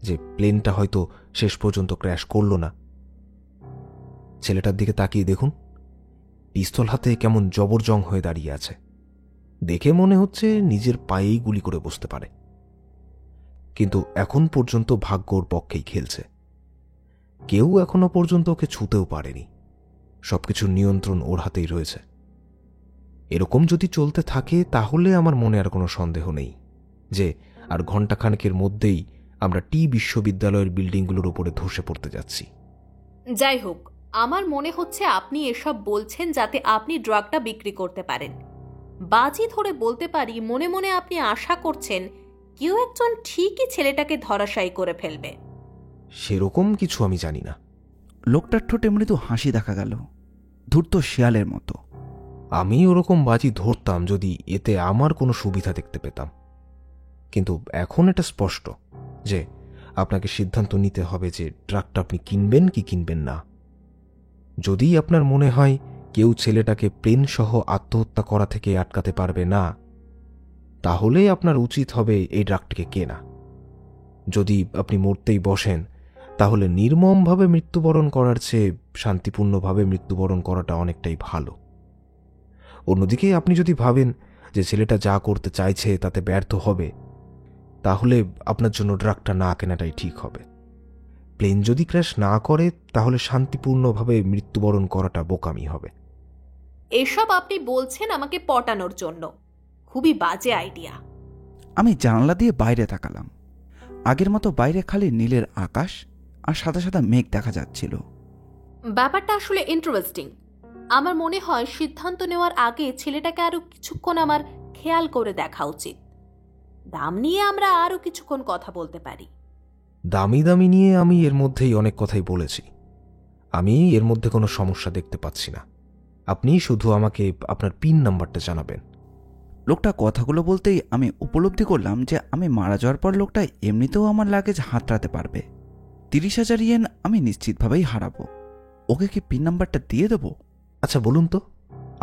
Speaker 2: যে প্লেনটা হয়তো শেষ পর্যন্ত ক্র্যাশ করলো না। ছেলেটার দিকে তাকিয়ে দেখুন, পিস্তল হাতে কেমন জবরজং হয়ে দাঁড়িয়ে আছে। দেখে মনে হচ্ছে নিজের পায়েই গুলি করে বসতে পারে, কিন্তু এখন পর্যন্ত ভাগ্য ওর পক্ষেই খেলছে। কেউ এখনো পর্যন্ত ওকে ছুঁতেও পারেনি। সবকিছুর নিয়ন্ত্রণ ওর হাতেই রয়েছে। এরকম যদি চলতে থাকে তাহলে আমার মনে আর কোনো সন্দেহ নেই যে আর ঘণ্টাখানেকের মধ্যেই আমরা বিশ্ববিদ্যালয়ের বিল্ডিংগুলোর উপরে ধসে পড়তে যাচ্ছি।
Speaker 3: যাই হোক, আমার মনে হচ্ছে আপনি এসব বলছেন যাতে আপনি ড্রাগটা বিক্রি করতে পারেন। বাজি ধরে বলতে পারি মনে মনে আপনি আশা করছেন কেউ একজন ঠিকই ছেলেটাকে ধরাশায়ী করে ফেলবে।
Speaker 2: সেরকম কিছু আমি জানি না।
Speaker 1: লোকটার ঠোঁটে মৃদু হাসি দেখা গেল, ধূর্ত শিয়ালের মতো।
Speaker 2: আমি ওরকম বাজি ধরতাম যদি এতে আমার কোনো সুবিধা দেখতে পেতাম, কিন্তু এখন এটা স্পষ্ট যে আপনাকে সিদ্ধান্ত নিতে হবে যে ড্রাগটা আপনি কিনবেন কি কিনবেন না। যদি আপনার মনে হয় কেউ ছেলেটাকে প্লেন সহ আত্মহত্যা করা থেকে আটকাতে পারবে না, তাহলে আপনার উচিত হবে এই ড্রাগটাকে কেনা। যদি আপনি মরতেই বসেন, তাহলে নির্মমভাবে মৃত্যুবরণ করার চেয়ে শান্তিপূর্ণভাবে মৃত্যুবরণ করাটা অনেকটাই ভালো। অন্যদিকে আপনি যদি ভাবেন যে ছেলেটা যা করতে চাইছে তাতে ব্যর্থ হবে, তাহলে আপনার জন্য ড্রাগটা না কেনাটাই ঠিক হবে। প্লেন যদি ক্র্যাশ না করে তাহলে শান্তিপূর্ণভাবে মৃত্যুবরণ করাটা বোকামি হবে।
Speaker 3: এসব আপনি বলছেন আমাকে পটানোর জন্য। খুবই বাজে আইডিয়া।
Speaker 1: আমি জানালা দিয়ে বাইরে তাকালাম। আগের মতো বাইরে খালি নীলের আকাশ আর সাদা সাদা মেঘ দেখা যাচ্ছিল।
Speaker 3: ব্যাপারটা আসলে ইন্টারেস্টিং। আমার মনে হয় সিদ্ধান্ত নেওয়ার আগে ছেলেটাকে আরো কিছুক্ষণ আমার খেয়াল করে দেখা উচিত। দাম নিয়ে আমরা আরো কিছুক্ষণ কথা বলতে পারি।
Speaker 2: দামি দামি নিয়ে আমি এর মধ্যেই অনেক কথাই বলেছি। আমি এর মধ্যে কোনো সমস্যা দেখতে পাচ্ছি না। আপনি শুধু আমাকে আপনার পিন নাম্বারটা জানাবেন।
Speaker 1: লোকটা কথাগুলো বলতেই আমি উপলব্ধি করলাম যে আমি মারা যাওয়ার পর লোকটা এমনিতেও আমার লাগেজ হাতড়াতে পারবে। 30,000 ইয়েন আমি নিশ্চিতভাবেই হারাবো। ওকে কি পিন নাম্বারটা দিয়ে দেবো?
Speaker 2: আচ্ছা বলুন তো,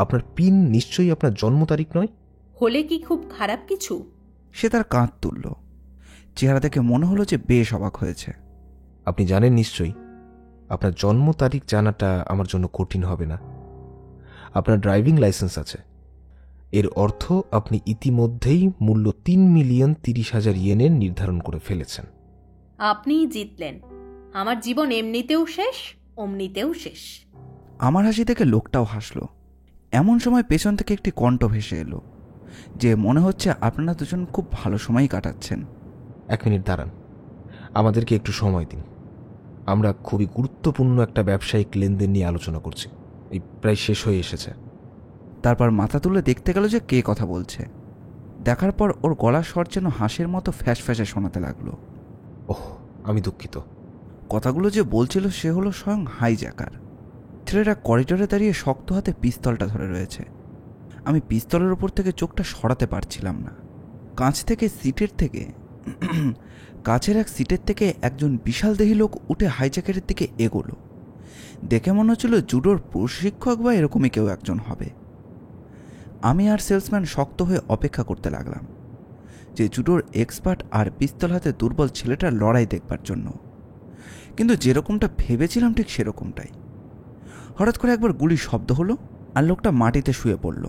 Speaker 2: আপনার পিন নিশ্চয়ই আপনার জন্ম তারিখ নয়?
Speaker 3: হলে কি খুব খারাপ কিছু?
Speaker 1: সে তার কাঁধ তুলল। চেহারা দেখে মনে হলো যে বেশ অবাক হয়েছে।
Speaker 2: আপনি জানেন নিশ্চয়ই আপনার জন্ম তারিখ জানাটা আমার জন্য কঠিন হবে না। আপনার ড্রাইভিং লাইসেন্স আছে, এর অর্থ আপনি ইতিমধ্যেই মূল্য 3,30,000 ইয়েনের নির্ধারণ করে ফেলেছেন।
Speaker 3: আপনিই জিতলেন। আমার জীবন এমনিতেও শেষ, অমনিতেও শেষ।
Speaker 1: আমার হাসি দেখে লোকটাও হাসল। এমন সময় পেছন থেকে একটি কণ্ঠ ভেসে এলো যে মনে হচ্ছে আপনারা দুজন খুব ভালো সময়ই কাটাচ্ছেন।
Speaker 2: 1 মিনিট দাঁড়ান, আমাদেরকে একটু সময় দিন। আমরা খুবই গুরুত্বপূর্ণ একটা ব্যবসায়িক লেনদেন নিয়ে আলোচনা করছি, এই প্রায় শেষ হয়ে এসেছে।
Speaker 1: তারপর মাথা তুলে দেখতে গেল যে কে কথা বলছে। দেখার পর ওর গলার স্বর যেন হাসির মতো ফ্যাস ফ্যাসে শোনাতে লাগলো।
Speaker 2: ওহ, আমি দুঃখিত।
Speaker 1: কথাগুলো যে বলছিল সে হলো স্বয়ং হাইজ্যাকার। ছেলেটা করিডোরে দাঁড়িয়ে শক্ত হাতে পিস্তলটা ধরে রয়েছে। আমি পিস্তলের ওপর থেকে চোখটা সরাতে পারছিলাম না। কাছের এক সিটের থেকে একজন বিশাল দেহী লোক উঠে হাইজ্যাকারের দিকে এগোলো। দেখে মনে হচ্ছিল জুডোর প্রশিক্ষক বা এরকমই কেউ একজন হবে। আমি আর সেলসম্যান শক্ত হয়ে অপেক্ষা করতে লাগলাম যে জুডোর এক্সপার্ট আর পিস্তল হাতে দুর্বল ছেলেটার লড়াই দেখবার জন্য। কিন্তু যেরকমটা ভেবেছিলাম ঠিক সেরকমটাই। হঠাৎ করে একবার গুলির শব্দ হলো আর লোকটা মাটিতে শুয়ে পড়ল।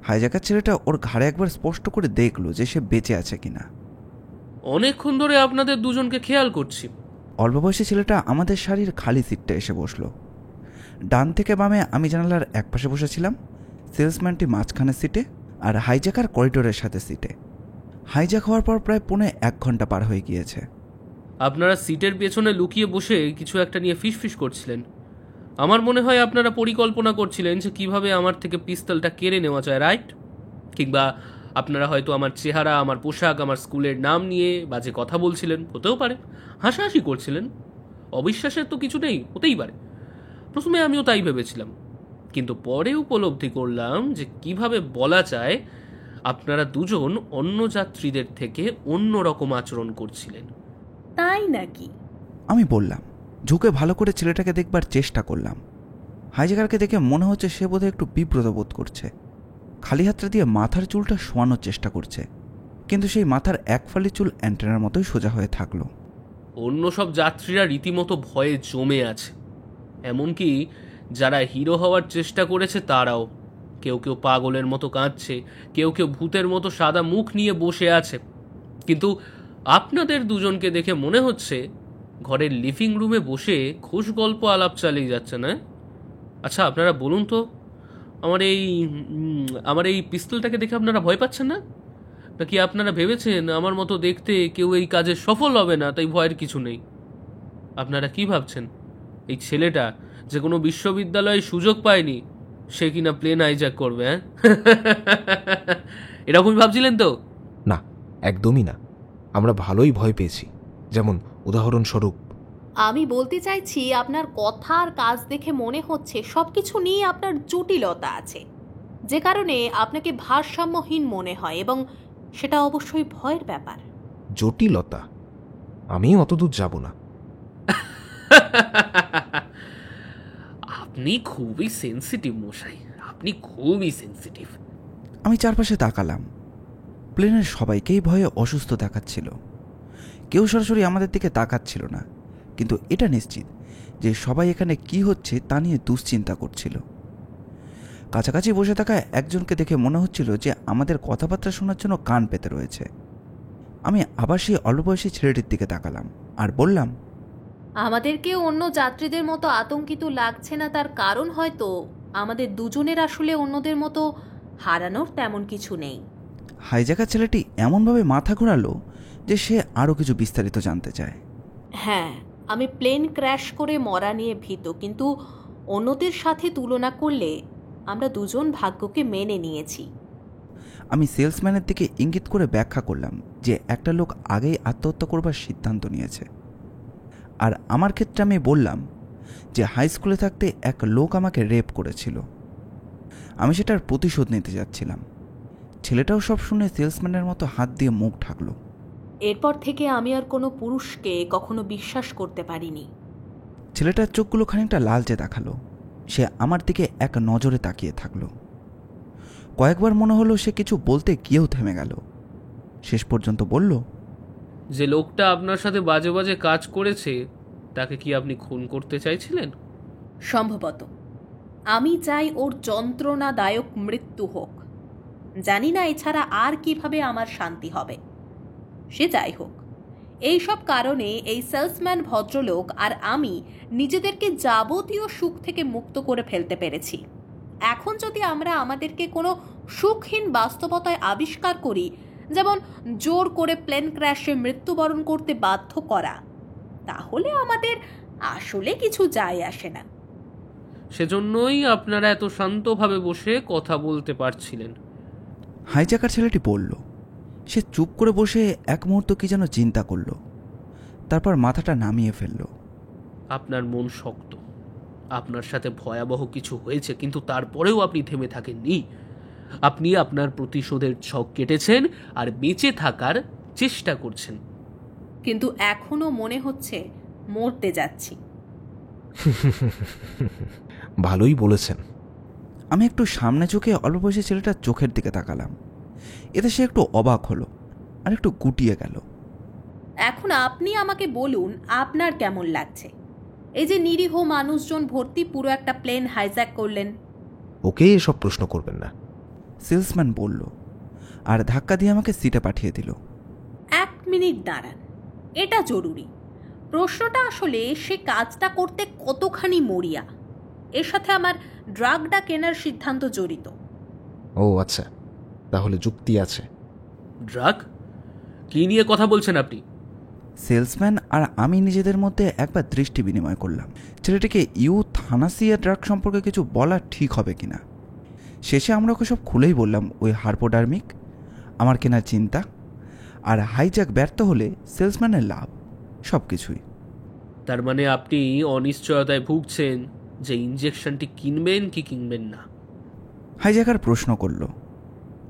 Speaker 1: হাইজ্যাকার ছেলেটা ওর ঘাড়ে একবার স্পষ্ট করে দেখল যে সে বেঁচে আছে কিনা।
Speaker 4: অনেকক্ষণ ধরে আপনাদের দুজনকে খেয়াল করছি।
Speaker 1: অল্প বয়সী ছেলেটা আমাদের শাড়ির খালি সিটটা এসে বসলো। ডান থেকে বামে আমি জানালার একপাশে বসেছিলাম, সেলসম্যানটি মাঝখানের সিটে, আর হাইজ্যাকার করিডোরের সাথে সিটে। হাইজ্যাক হওয়ার পর প্রায় 1.25 ঘন্টা পার হয়ে গিয়েছে।
Speaker 4: আপনারা সিটের পেছনে লুকিয়ে বসে কিছু একটা নিয়ে ফিসফিস করছিলেন। আমার মনে হয় আপনারা পরিকল্পনা করছিলেন যে কিভাবে আমার থেকে পিস্তলটা কেড়ে নেওয়া যায়, রাইট? কিংবা আপনারা হয়তো আমার চেহারা, আমার পোশাক, আমার স্কুলের নাম নিয়ে বাজে কথা বলছিলেন, হতেও পারে। হাসাহাসি করছিলেন। অবিশ্বাসের তো কিছু নেই, হতেই পারে। প্রথমে আমিও তাই ভেবেছিলাম, কিন্তু পরে উপলব্ধি করলাম যে কিভাবে বলা যায় আপনারা দুজন অন্য যাত্রীদের থেকে অন্য রকম আচরণ করছিলেন।
Speaker 3: তাই নাকি?
Speaker 1: আমি বললাম, ঝুঁকে ভালো করে ছেলেটাকে দেখবার চেষ্টা করলাম। হাইজ্যাকারকে দেখে মনে হচ্ছে সে বোধহয় একটু বিব্রত বোধ করছে। খালি হাতটা দিয়ে মাথার চুলটা শোয়ানোর চেষ্টা করছে, কিন্তু সেই মাথার এক ফালি চুল অ্যান্টেনার মতোই সোজা হয়ে থাকলো।
Speaker 4: অন্য সব যাত্রীরা রীতিমতো ভয়ে জমে আছে, এমনকি যারা হিরো হওয়ার চেষ্টা করেছে তারাও। কেউ কেউ পাগলের মতো কাঁদছে, কেউ কেউ ভূতের মতো সাদা মুখ নিয়ে বসে আছে। কিন্তু আপনাদের দুজনকে দেখে মনে হচ্ছে ঘরের লিভিং রুমে বসে খুশ গল্প আলাপ চালিয়ে যাচ্ছে, না? আচ্ছা, আপনারা বলুন তো, আমার এই পিস্তলটাকে দেখে আপনারা ভয় পাচ্ছেন না? নাকি আপনারা ভেবেছেন আমার মতো দেখতে কেউ এই কাজে সফল হবে না, তাই ভয়ের কিছু নেই? আপনারা কি ভাবছেন এই ছেলেটা যে কোনো বিশ্ববিদ্যালয়ে সুযোগ পায়নি সে কিনা প্লেন হাইজ্যাক করবে? হ্যাঁ, এরকমই ভাবছিলেন তো?
Speaker 2: না, একদমই না। আমরা ভালোই ভয় পেয়েছি। যেমন উদাহরণস্বরূপ,
Speaker 3: আমি বলতে চাইছি আপনার কথা আর কাজ দেখে মনে হচ্ছে সবকিছু নিয়ে আপনার জটিলতা আছে, যে কারণে আপনাকে ভারসাম্যহীন মনে হয়, এবং সেটা অবশ্যই ভয়ের ব্যাপার।
Speaker 2: জটিলতা? আমি অতদূর যাব না।
Speaker 4: আপনি খুবই সেন্সিটিভ মশাই, আপনি খুবই সেন্সিটিভ।
Speaker 1: আমি চারপাশে তাকালাম। প্লেনের সবাইকেই ভয়ে অসুস্থ দেখাচ্ছিল। কেউ সরাসরি আমাদের দিকে তাকাচ্ছিল না, কিন্তু এটা নিশ্চিত যে সবাই এখানে কি হচ্ছে তা নিয়ে দুশ্চিন্তা করছিল। কাছাকাছি বসে থাকা একজনকে দেখে মনে হচ্ছিল যে আমাদের কথাবার্তা শোনার জন্য কান পেতে রয়েছে। আমি আবার সেই অল্প বয়সী ছেলেটির দিকে তাকালাম আর বললাম,
Speaker 3: আমাদেরকে অন্য যাত্রীদের মতো আতঙ্কিত লাগছে না, তার কারণ হয়তো আমাদের দুজনের আসলে অন্যদের মতো হারানোর তেমন কিছু নেই।
Speaker 1: হাইজ্যাকার ছেলেটি এমনভাবে মাথা ঘোরালো যে সে আরও কিছু বিস্তারিত জানতে চায়।
Speaker 3: হ্যাঁ, আমি প্লেন ক্র্যাশ করে মরা নিয়ে ভীত, কিন্তু অন্যদের সাথে তুলনা করলে আমরা দুজন ভাগ্যকে মেনে নিয়েছি।
Speaker 1: আমি সেলসম্যানের দিকে ইঙ্গিত করে ব্যাখ্যা করলাম যে একটা লোক আগেই আত্মহত্যা করবার সিদ্ধান্ত নিয়েছে। আর আমার ক্ষেত্রে আমি বললাম যে হাই স্কুলে থাকতে এক লোক আমাকে রেপ করেছিল। আমি সেটার প্রতিশোধ নিতে যাচ্ছিলাম। ছেলেটাও সব শুনে সেলসম্যানের মতো হাত দিয়ে মুখ ঢাকলো।
Speaker 3: এরপর থেকে আমি আর কোনো পুরুষকে কখনো বিশ্বাস করতে পারিনি।
Speaker 1: ছেলেটার চোখগুলো খানিকটা লালচে দেখালো। সে আমার দিকে এক নজরে তাকিয়ে থাকলো। কয়েকবার মনে হলো সে কিছু বলতে গিয়েও থেমে গেল। শেষ পর্যন্ত বলল,
Speaker 4: যে লোকটা আপনার সাথে বাজে বাজে কাজ করেছে তাকে কি আপনি খুন করতে চাইছিলেন?
Speaker 3: সম্ভবত। আমি চাই ওর যন্ত্রণাদায়ক মৃত্যু হোক। জানি না এছাড়া আর কিভাবে আমার শান্তি হবে। সে যাই হোক, এইসব কারণে এই সেলসম্যান ভদ্রলোক আর আমি নিজেদেরকে যাবতীয় সুখ থেকে মুক্ত করে ফেলতে পেরেছি। এখন যদি আমরা আমাদেরকে কোনো সুখহীন বাস্তবতায় আবিষ্কার করি, যেমন জোর করে প্লেন ক্র্যাশে মৃত্যুবরণ করতে বাধ্য করা, তাহলে আমাদের আসলে কিছু যায় আসে না।
Speaker 4: সেজন্যই আপনারা এত শান্তভাবে বসে কথা বলতে পারছিলেন।
Speaker 1: হাইজ্যাকার ছেলেটি বলল। সে চুপ করে বসে এক মুহূর্ত কি যেন চিন্তা করল, তারপর মাথাটা নামিয়ে ফেলল।
Speaker 4: আপনার মন শক্ত, আপনার সাথে ভয়াবহ কিছু হয়েছে, কিন্তু তারপরেও আপনি থেমে থাকেননি। আপনি আপনার প্রতিশোধের ছক কেটেছেন আর বেঁচে থাকার চেষ্টা করছেন।
Speaker 3: কিন্তু এখনো মনে হচ্ছে মরতে যাচ্ছি।
Speaker 2: ভালোই বলেছেন।
Speaker 1: আমি একটু সামনে চোখে অল্প বয়সী ছেলেটার চোখের দিকে তাকালাম। এতে সে একটু অবাক হলো আর একটু গুটিয়ে গেল।
Speaker 3: এখন আপনি আমাকে বলুন, আপনার কেমন লাগছে? এই যে নিরীহ মানুষজন ভর্তি পুরো একটা প্লেন হাইজ্যাক করলেন।
Speaker 2: ওকে এসব প্রশ্ন করবেন না,
Speaker 1: সেলসম্যান বলল, আর ধাক্কা দিয়ে আমাকে সিটে পাঠিয়ে দিল।
Speaker 3: 1 মিনিট দাঁড়ান, এটা জরুরি। প্রশ্নটা আসলে সে কাজটা করতে কতখানি মরিয়া, এর সাথে আমার ড্রাগটা কেনার সিদ্ধান্ত জড়িত।
Speaker 2: ও আচ্ছা, তাহলে যুক্তি আছে।
Speaker 4: ড্রাগ? কি নিয়ে কথা বলছেন আপনি?
Speaker 1: সেলসম্যান আর আমি নিজেদের মধ্যে একবার দৃষ্টি বিনিময় করলাম। ছেলেটিকে ইউথানাসিয়া ড্রাগ সম্পর্কে কিছু বলা ঠিক হবে কিনা। শেষে আমরা ওকে সব খুলেই বললাম, ওই হার্পোডার্মিক, আমার কেনার চিন্তা, আর হাইজ্যাক ব্যর্থ হলে সেলসম্যানের লাভ, সব কিছুই।
Speaker 4: তার মানে আপনি অনিশ্চয়তায় ভুগছেন যে ইনজেকশনটি কিনবেন কি কিনবেন না।
Speaker 1: হাইজ্যাকার প্রশ্ন করল।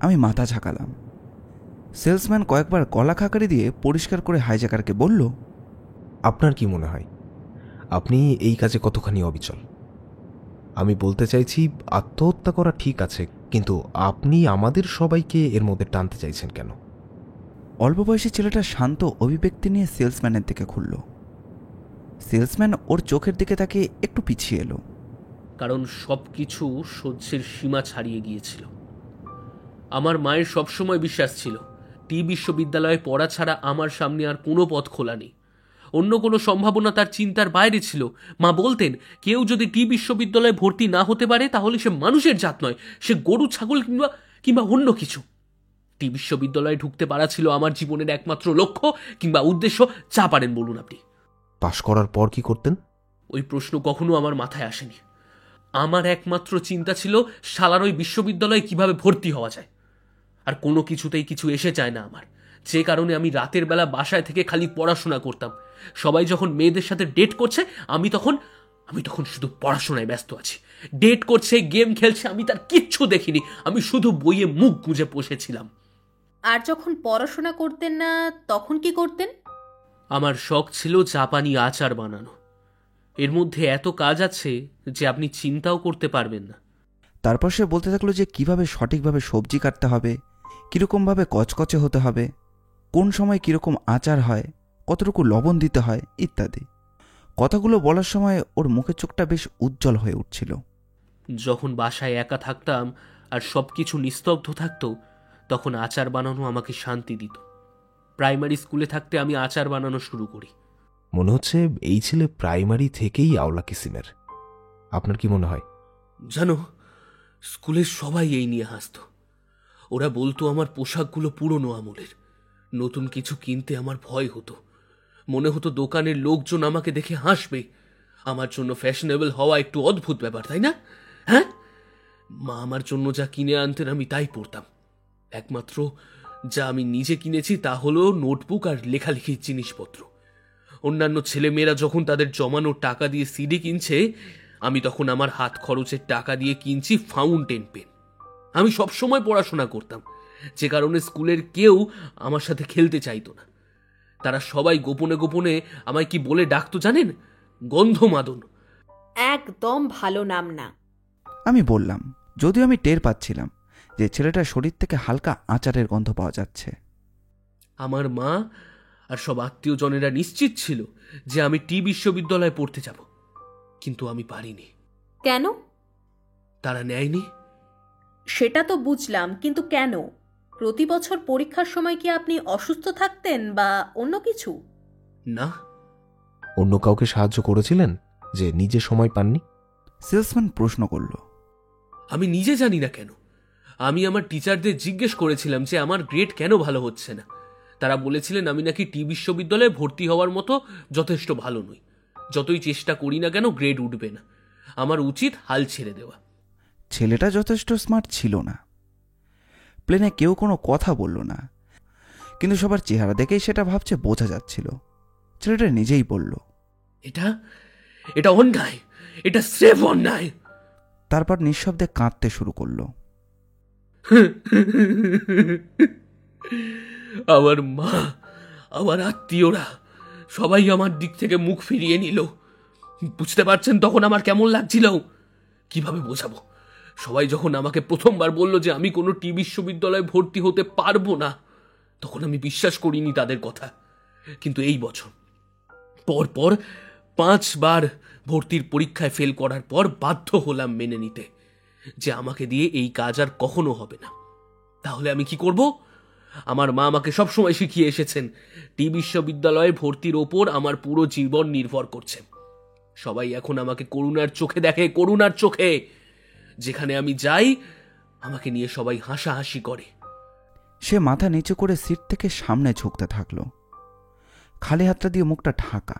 Speaker 1: আমি মাথা ঝাঁকালাম। সেলসম্যান কয়েকবার গলা খাকারি দিয়ে পরিষ্কার করে হাইজ্যাকারকে বলল,
Speaker 2: আপনার কি মনে হয় আপনি এই কাজে কতখানি অবিচল? আমি বলতে চাইছি, আত্মহত্যা করা ঠিক আছে, কিন্তু আপনি আমাদের সবাইকে এর মধ্যে টানতে চাইছেন কেন?
Speaker 1: অল্প বয়সী ছেলেটা শান্ত অভিব্যক্তি নিয়ে সেলসম্যানের দিকে খুলল। সেলসম্যান ওর চোখের দিকে তাকিয়ে একটু পিছিয়ে এলো।
Speaker 4: কারণ সব কিছু সহ্যের সীমা ছাড়িয়ে গিয়েছিল। আমার মায়ের সবসময় বিশ্বাস ছিল টি বিশ্ববিদ্যালয়ে পড়া ছাড়া আমার সামনে আর কোনো পথ খোলা নেই। অন্য কোনো সম্ভাবনা তার চিন্তার বাইরে ছিল। মা বলতেন, কেউ যদি টি বিশ্ববিদ্যালয়ে ভর্তি না হতে পারে তাহলে সে মানুষের জাত নয়, সে গরু, ছাগল কিংবা অন্য কিছু। টি বিশ্ববিদ্যালয়ে ঢুকতে পারা ছিল আমার জীবনের একমাত্র লক্ষ্য কিংবা উদ্দেশ্য, যা পারেন বলুন আপনি।
Speaker 2: পাশ করার পর কি করতেন?
Speaker 4: ওই প্রশ্ন কখনো আমার মাথায় আসেনি। আমার একমাত্র চিন্তা ছিল শালার ওই বিশ্ববিদ্যালয়ে কিভাবে ভর্তি হওয়া যায়। আর কোনো কিছুতেই কিছু এসে যায় না আমার, যে কারণে আমি রাতের বেলা বাসায় থেকে খালি পড়াশোনা করতাম। সবাই যখন মেয়েদের সাথে ডেট করছে, আমি তখন শুধু পড়াশোনায় ব্যস্ত আছি। ডেট করছে, গেম খেলছে, আমি তার কিচ্ছু দেখিনি। আমি শুধু বইয়ে মুখ গুঁজে বসেছিলাম।
Speaker 3: আর যখন পড়াশোনা করতেন না, তখন কি করতেন?
Speaker 4: আমার শখ ছিল জাপানি আচার বানানো। এর মধ্যে এত কাজ আছে যে আপনি চিন্তাও করতে পারবেন না।
Speaker 1: তারপর সে বলতে থাকলো যে কিভাবে সঠিকভাবে সবজি কাটতে হবে, কীরকমভাবে কচকচে হতে হবে, কোন সময় কীরকম আচার হয়, কতটুকু লবণ দিতে হয় ইত্যাদি। কথাগুলো বলার সময় ওর মুখের চোখটা বেশ উজ্জ্বল হয়ে উঠছিল।
Speaker 4: যখন বাসায় একা থাকতাম আর সব কিছু নিস্তব্ধ থাকতো, তখন আচার বানানো আমাকে শান্তি দিত। প্রাইমারি স্কুলে থাকতে আমি আচার বানানো শুরু করি।
Speaker 2: মনে হচ্ছে এই ছেলে প্রাইমারি থেকেই আওলা কিসিমের। আপনার কি মনে হয়?
Speaker 4: জানো, স্কুলের সবাই এই নিয়ে হাসত। ওরা বলতো আমার পোশাকগুলো পুরনো আমলের। নতুন কিছু কিনতে আমার ভয় হতো। মনে হতো দোকানের লোকজন আমাকে দেখে হাসবে। আমার জন্য ফ্যাশনেবল হওয়া একটু অদ্ভুত ব্যাপার, তাই না? হ্যাঁ, মা আমার জন্য যা কিনে আনতেন আমি তাই পড়তাম। একমাত্র যা আমি নিজে কিনেছি তা হলো নোটবুক আর লেখালেখির জিনিসপত্র। অন্যান্য ছেলেমেয়েরা যখন তাদের জমানো টাকা দিয়ে সিডি কিনছে, আমি তখন আমার হাত খরচের টাকা দিয়ে কিনছি ফাউন্টেন পেন। আমি সবসময় পড়াশোনা করতাম, যে কারণে স্কুলের কেউ আমার সাথে খেলতে চাইতো না। তারা সবাই গোপনে গোপনে আমায় কি বলে ডাকতো জানেন? গন্ধমাদন।
Speaker 3: একদম ভালো নাম না।
Speaker 1: আমি বললাম, যদিও আমি টের পাচ্ছিলাম যে ছেলেটার শরীর থেকে হালকা আচারের গন্ধ পাওয়া যাচ্ছে।
Speaker 4: আমার মা আর সব আত্মীয়জনেরা নিশ্চিত ছিল যে আমি টি বিশ্ববিদ্যালয়ে পড়তে যাব, কিন্তু আমি পারিনি।
Speaker 3: কেন?
Speaker 4: তারা নেয়নি।
Speaker 3: সেটা তো বুঝলাম, কিন্তু কেন? প্রতি বছর পরীক্ষার সময় কি আপনি অসুস্থ থাকতেন বা অন্য কিছু?
Speaker 4: না।
Speaker 2: অন্য কাউকে সাহায্য করেছিলেন যে নিজে সময় পাননি?
Speaker 1: সেলসম্যান প্রশ্ন করল।
Speaker 4: আমি নিজে জানি না কেন। আমি আমার টিচারদের জিজ্ঞেস করেছিলাম যে আমার গ্রেড কেন ভালো হচ্ছে না। তারা বলেছিলেন আমি নাকি টি বিশ্ববিদ্যালয়ে ভর্তি হওয়ার মতো যথেষ্ট ভালো নই। যতই চেষ্টা করি না কেন গ্রেড উঠবে না। আমার উচিত হাল ছেড়ে দেওয়া।
Speaker 1: ছেলেটা যথেষ্ট স্মার্ট ছিল না। প্লেনে কেউ কোনো কথা বলল না, কিন্তু সবার চেহারা দেখেই সেটা ভাবছে বোঝা যাচ্ছিল। ছেলেটা নিজেই বলল,
Speaker 4: এটা এটা অন্যায়, এটা স্রেফ অন্যায়।
Speaker 1: তারপর নিঃশব্দে কাঁদতে শুরু করলো।
Speaker 4: আমার মা, আমার আত্মীয়রা সবাই আমার দিক থেকে মুখ ফিরিয়ে নিল। বুঝতে পারছেন তখন আমার কেমন লাগছিল? কিভাবে বোঝাবো? সবাই যখন আমাকে প্রথমবার বলল যে আমি কোনো টি বিশ্ববিদ্যালয়ে ভর্তি হতে পারবো না, তখন আমি বিশ্বাস করিনি তাদের কথা। কিন্তু এই বছর পরপর 5 বার ভর্তির পরীক্ষায় ফেল করার পর বাধ্য হলাম মেনে নিতে যে আমাকে দিয়ে এই কাজ আর কখনো হবে না। তাহলে আমি কি করব? আমার মা আমাকে সবসময় শিখিয়ে এসেছেন টি বিশ্ববিদ্যালয়ে ভর্তির ওপর আমার পুরো জীবন নির্ভর করছে। সবাই এখন আমাকে করুণার চোখে দেখে, করুণার চোখে। যেখানে আমি যাই আমাকে নিয়ে সবাই হাসাহাসি করে।
Speaker 1: সে মাথা নিচু করে সিট থেকে সামনে ঝুঁকতে থাকলো, খালি হাতটা দিয়ে মুখটা ঢাকা।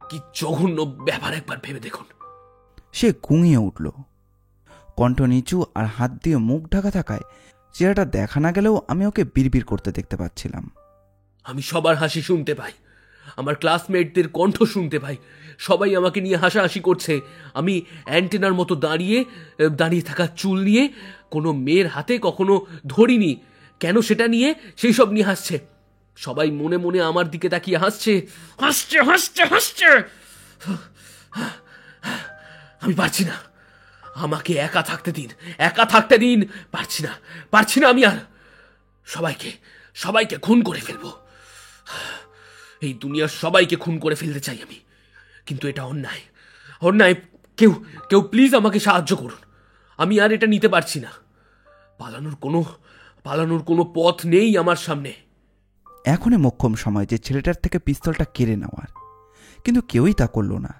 Speaker 4: কি জঘন্য ব্যাপার, একবার ভেবে দেখুন।
Speaker 1: সে গুঙিয়ে উঠল। কণ্ঠ নিচু আর হাত দিয়ে মুখ ঢাকা থাকায় চেহারাটা দেখা না গেলেও আমি ওকে বিড়বিড় করতে দেখতে পাচ্ছিলাম।
Speaker 4: আমি সবার হাসি শুনতে পাই, আমার ক্লাসমেটদের কণ্ঠ শুনতে পাই। সবাই আমাকে নিয়ে হাসাহাসি করছে। আমি অ্যান্টেনার মতো দাঁড়িয়ে থাকা চুল নিয়ে কোনো মেয়ের হাতে কখনো ধরিনি। কেন সেটা নিয়ে সেই সব নিয়ে হাসছে। সবাই মনে মনে আমার দিকে তাকিয়ে হাসছে, হাসছে হাসছে হাসছে। আমি পারছি না, আমাকে একা থাকতে দিন, একা থাকতে দিন। পারছি না আমি আর। সবাইকে খুন করে ফেলবো। এই দুনিয়ার সবাইকে খুন করে ফেলতে চাই আমি, কিন্তু এটা অন্যায়। কেউ প্লিজ আমাকে সাহায্য করুন। আমি আর এটা নিতে পারছি না। পালানোর কোনো পথ নেই আমার সামনে।
Speaker 1: এখনই মোক্ষম সময় যে ছেলেটার থেকে পিস্তলটা কেড়ে নেওয়ার, কিন্তু কেউই তা করল না।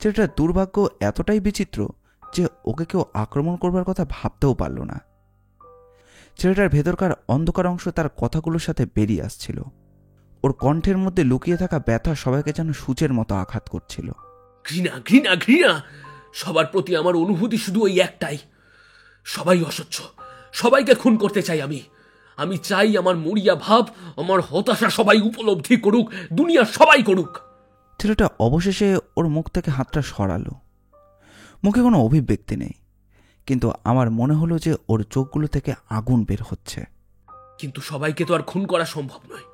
Speaker 1: ছেলেটার দুর্ভাগ্য এতটাই বিচিত্র যে ওকে কেউ আক্রমণ করবার কথা ভাবতেও পারল না। ছেলেটার ভেতরকার অন্ধকার অংশ তার কথাগুলোর সাথে বেরিয়ে আসছিল। ওর কণ্ঠের মধ্যে লুকিয়ে থাকা ব্যথা সবাইকে যেন সূচের মতো আঘাত করছিল।
Speaker 4: ঘৃণা ঘৃণা ঘৃণা। সবার প্রতি আমার অনুভূতি শুধু ওই একটাই, সবাই অসহ্য, সবাইকে খুন করতে চাই আমি চাই আমার মরিয়া ভাব, আমার হতাশা সবাই উপলব্ধি করুক, দুনিয়ার সবাই করুক।
Speaker 1: ছেলেটা অবশেষে ওর মুখ থেকে হাতটা সরালো। মুখে কোনো অভিব্যক্তি নেই, কিন্তু আমার মনে হলো যে ওর চোখগুলো থেকে আগুন বের হচ্ছে।
Speaker 4: কিন্তু সবাইকে তো আর খুন করা সম্ভব নয়,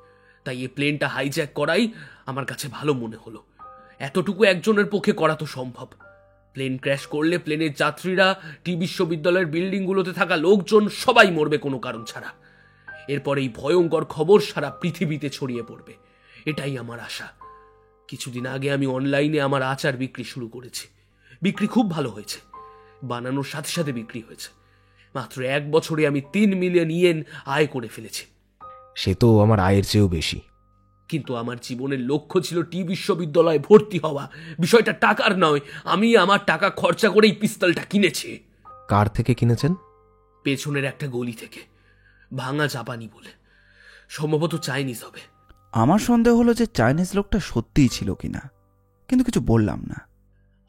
Speaker 4: তাই এই প্লেনটা হাইজ্যাক করাই আমার কাছে ভালো মনে হলো। এতটুকু একজনের পক্ষে করা তো সম্ভব। প্লেন ক্র্যাশ করলে প্লেনের যাত্রীরা, টি বিশ্ববিদ্যালয়ের বিল্ডিংগুলোতে থাকা লোকজন সবাই মরবে কোনো কারণ ছাড়া। এরপর এই ভয়ঙ্কর খবর সারা পৃথিবীতে ছড়িয়ে পড়বে, এটাই আমার আশা। কিছুদিন আগে আমি অনলাইনে আমার আচার বিক্রি শুরু করেছি। বিক্রি খুব ভালো হয়েছে, বানানোর সাথে সাথে বিক্রি হয়েছে। মাত্র 1 বছরে আমি 3 মিলিয়ন ইয়েন আয় করে ফেলেছি।
Speaker 2: সে তো আমার আয়ের চেয়েও বেশি।
Speaker 4: কিন্তু আমার জীবনের লক্ষ্য ছিল টি বিশ্ববিদ্যালয়ে ভর্তি হওয়া। বিষয়টা টাকার নয়, আমি আমার টাকা খরচা করে এই পিস্তলটা কিনেছি।
Speaker 2: কার থেকে কিনেছেন?
Speaker 4: পেছনের একটা গলি থেকে, ভাঙা জাপানি বলে, সম্ভবত চাইনিজ হবে।
Speaker 1: আমার সন্দেহ হলো যে চাইনিজ লোকটা সত্যিই ছিল কিনা, কিন্তু কিছু বললাম না।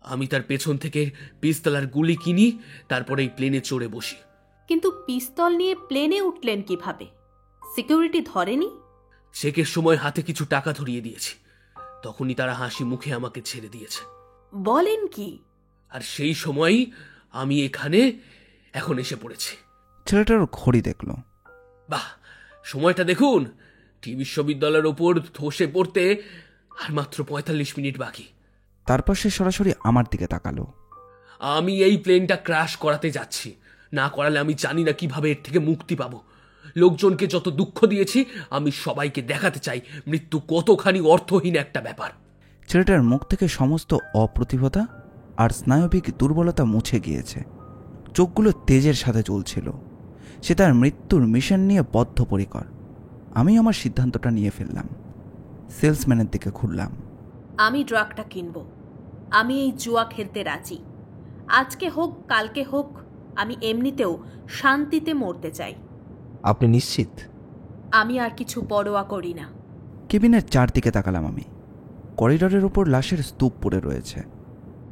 Speaker 4: আমি তার পেছন থেকে পিস্তল আর গুলি কিনি, তারপরে এই প্লেনে চড়ে বসি।
Speaker 3: কিন্তু পিস্তল নিয়ে প্লেনে উঠলেন কিভাবে? সিকিউরিটি ধরেনি?
Speaker 4: চেকের সময় হাতে কিছু টাকা ধরিয়ে দিয়েছি, তখনই তারা হাসি মুখে আমাকে ছেড়ে দিয়েছে।
Speaker 3: বলেন কি?
Speaker 4: আর সেই সময়ই আমি এখন এসে পড়েছি।
Speaker 1: ছেলেটার ঘড়ি দেখল,
Speaker 4: বাহ, সময়টা দেখুন, বিশ্ববিদ্যালয়ের ওপর ধসে পড়তে আর মাত্র 45 মিনিট বাকি।
Speaker 1: তারপর সে সরাসরি আমার দিকে তাকালো।
Speaker 4: আমি এই প্লেনটা ক্র্যাশ করাতে যাচ্ছি, না করালে আমি জানি না কিভাবে এর থেকে মুক্তি পাবো। লোকজনকে যত দুঃখ দিয়েছি, আমি সবাইকে দেখাতে চাই মৃত্যু কতখানি অর্থহীন একটা ব্যাপার।
Speaker 1: ছেলেটার মুখ থেকে সমস্ত অপ্রতিভতা আর স্নায়বিক দুর্বলতা মুছে গিয়েছে। চোখগুলো তেজের সাথে চলছিল। সে তার মৃত্যুর মিশন নিয়ে বদ্ধপরিকর। আমি আমার সিদ্ধান্তটা নিয়ে ফেললাম। সেলসম্যানের দিকে ঘুরলাম।
Speaker 3: আমি ড্রাগটা কিনব। আমি এই জুয়া খেলতে রাজি। আজকে হোক কালকে হোক, আমি এমনিতেও শান্তিতে মরতে চাই।
Speaker 2: আপনি নিশ্চিত?
Speaker 3: আমি আর কিছু পরোয়া করি না।
Speaker 1: কেবিনের চারদিকে তাকালাম আমি। করিডরের উপর লাশের স্তূপ পড়ে রয়েছে।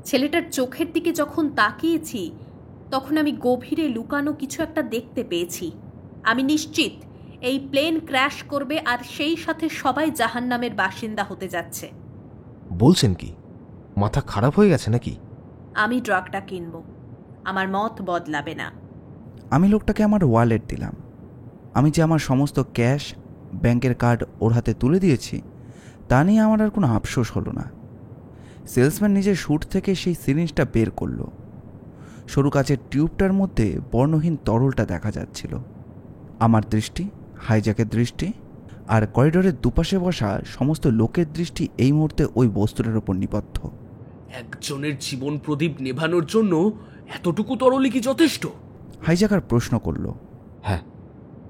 Speaker 3: ছেলেটার চোখের দিকে যখন তাকিয়েছি, তখন আমি গভীরে লুকানো কিছু একটা দেখতে পেয়েছি। আমি নিশ্চিত এই প্লেন ক্র্যাশ করবে আর সেই সাথে সবাই জাহান্নামের বাসিন্দা হতে যাচ্ছে।
Speaker 2: বলছেন কি? মাথা খারাপ হয়ে গেছে নাকি?
Speaker 3: আমি ড্রাগটা কিনব। আমার মত বদলাবে না।
Speaker 1: আমি লোকটাকে আমার ওয়ালেট দিলাম। আমি যে আমার সমস্ত ক্যাশ, ব্যাংকের কার্ড ওর হাতে তুলে দিয়েছি, তা নিয়ে আমার আর কোনো আফসোস হলো না। সেলসম্যান নিজের স্যুট থেকে সেই সিরিঞ্জটা বের করল। সরু কাচের টিউবটার মধ্যে বর্ণহীন তরলটা দেখা যাচ্ছিল। আমার দৃষ্টি, হাইজ্যাকের দৃষ্টি আর করিডোরের দুপাশে বসা সমস্ত লোকের দৃষ্টি এই মুহূর্তে ওই বস্তুটার উপর নিবদ্ধ।
Speaker 4: একজনের জীবন প্রদীপ নেভানোর জন্য এতটুকু তরলই কি যথেষ্ট?
Speaker 1: হাইজ্যাকার প্রশ্ন করল।
Speaker 2: হ্যাঁ,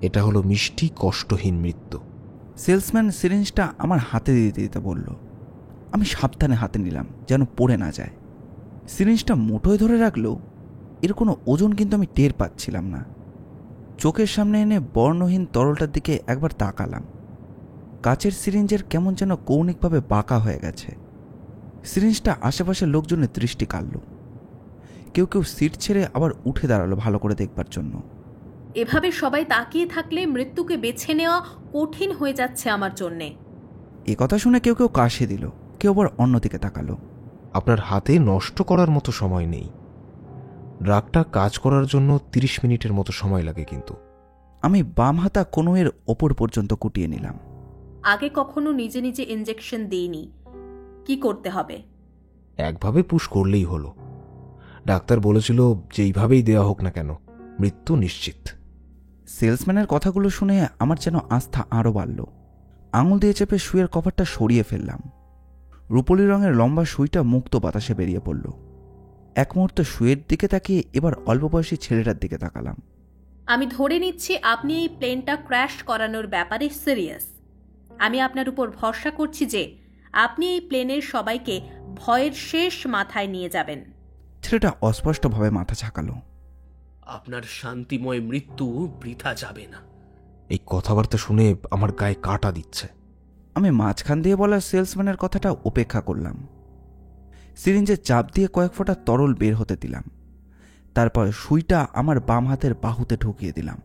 Speaker 2: এটা হলো মিষ্টি কষ্টহীন মৃত্যু।
Speaker 1: সেলসম্যান সিরিঞ্জটা আমার হাতে দিতে দিতে বলল। আমি সাবধানে হাতে নিলাম যেন পড়ে না যায়। সিরিঞ্জটা মুঠোয় ধরে রাখলেও এর কোনো ওজন কিন্তু আমি টের পাচ্ছিলাম না। চোখের সামনে এনে বর্ণহীন তরলটার দিকে একবার তাকালাম। কাচের সিরিঞ্জের কেমন যেন কৌণিকভাবে বাঁকা হয়ে গেছে। সিরিঞ্জটা আশেপাশের লোকজনের দৃষ্টি কাড়ল। কেউ কেউ সিট ছেড়ে আবার উঠে দাঁড়ালো ভালো করে দেখবার জন্য।
Speaker 3: এভাবে সবাই তাকিয়ে থাকলে মৃত্যুকে বেছে নেওয়া কঠিন হয়ে যাচ্ছে আমার জন্যে।
Speaker 1: এ কথা শুনে কেউ কেউ কাশি দিল, কেউ আবার অন্যদিকে তাকালো।
Speaker 2: আপনার হাতে নষ্ট করার মতো সময় নেই। ড্রাগটা কাজ করার জন্য 30 মিনিটের মতো সময় লাগে কিন্তু।
Speaker 1: আমি বাম হাতা কনুয়ের ওপর পর্যন্ত কুটিয়ে নিলাম।
Speaker 3: আগে কখনো নিজে নিজে ইনজেকশন দিইনি। কি করতে হবে?
Speaker 2: একভাবে পুশ করলেই হলো। ডাক্তার বলেছিল যে এইভাবেই দেওয়া হোক না কেন, মৃত্যু নিশ্চিত।
Speaker 1: সেলসম্যানের কথাগুলো শুনে আমার যেন আস্থা আরও বাড়ল। আঙুল দিয়ে চেপে সুইয়ের কভারটা সরিয়ে ফেললাম। রূপলি রঙের লম্বা সুইটা মুক্ত বাতাসে বেরিয়ে পড়ল। এক মুহূর্তে সুইয়ের দিকে তাকিয়ে এবার অল্প বয়সী ছেলেটার দিকে তাকালাম।
Speaker 3: আমি ধরে নিচ্ছি আপনি এই প্লেনটা ক্র্যাশ করানোর ব্যাপারে সিরিয়াস। আমি আপনার উপর ভরসা করছি যে আপনি এই প্লেনের সবাইকে ভয়ের শেষ মাথায় নিয়ে যাবেন।
Speaker 1: ছেলেটা অস্পষ্টভাবে মাথা ঝাঁকালো।
Speaker 4: আপনার শান্তিময় মৃত্যু বৃথা যাবে না।
Speaker 2: এই কথাবার্তা শুনে আমার গায়ে কাঁটা দিচ্ছে।
Speaker 1: আমি মাঝখান দিয়ে বলা সেলসম্যানের কথাটা উপেক্ষা করলাম। সিরিঞ্জে চাপ দিয়ে কয়েক ফোঁটা তরল বের হতে দিলাম। তারপর সুইটা আমার বাম হাতের বাহুতে ঢুকিয়ে দিলাম।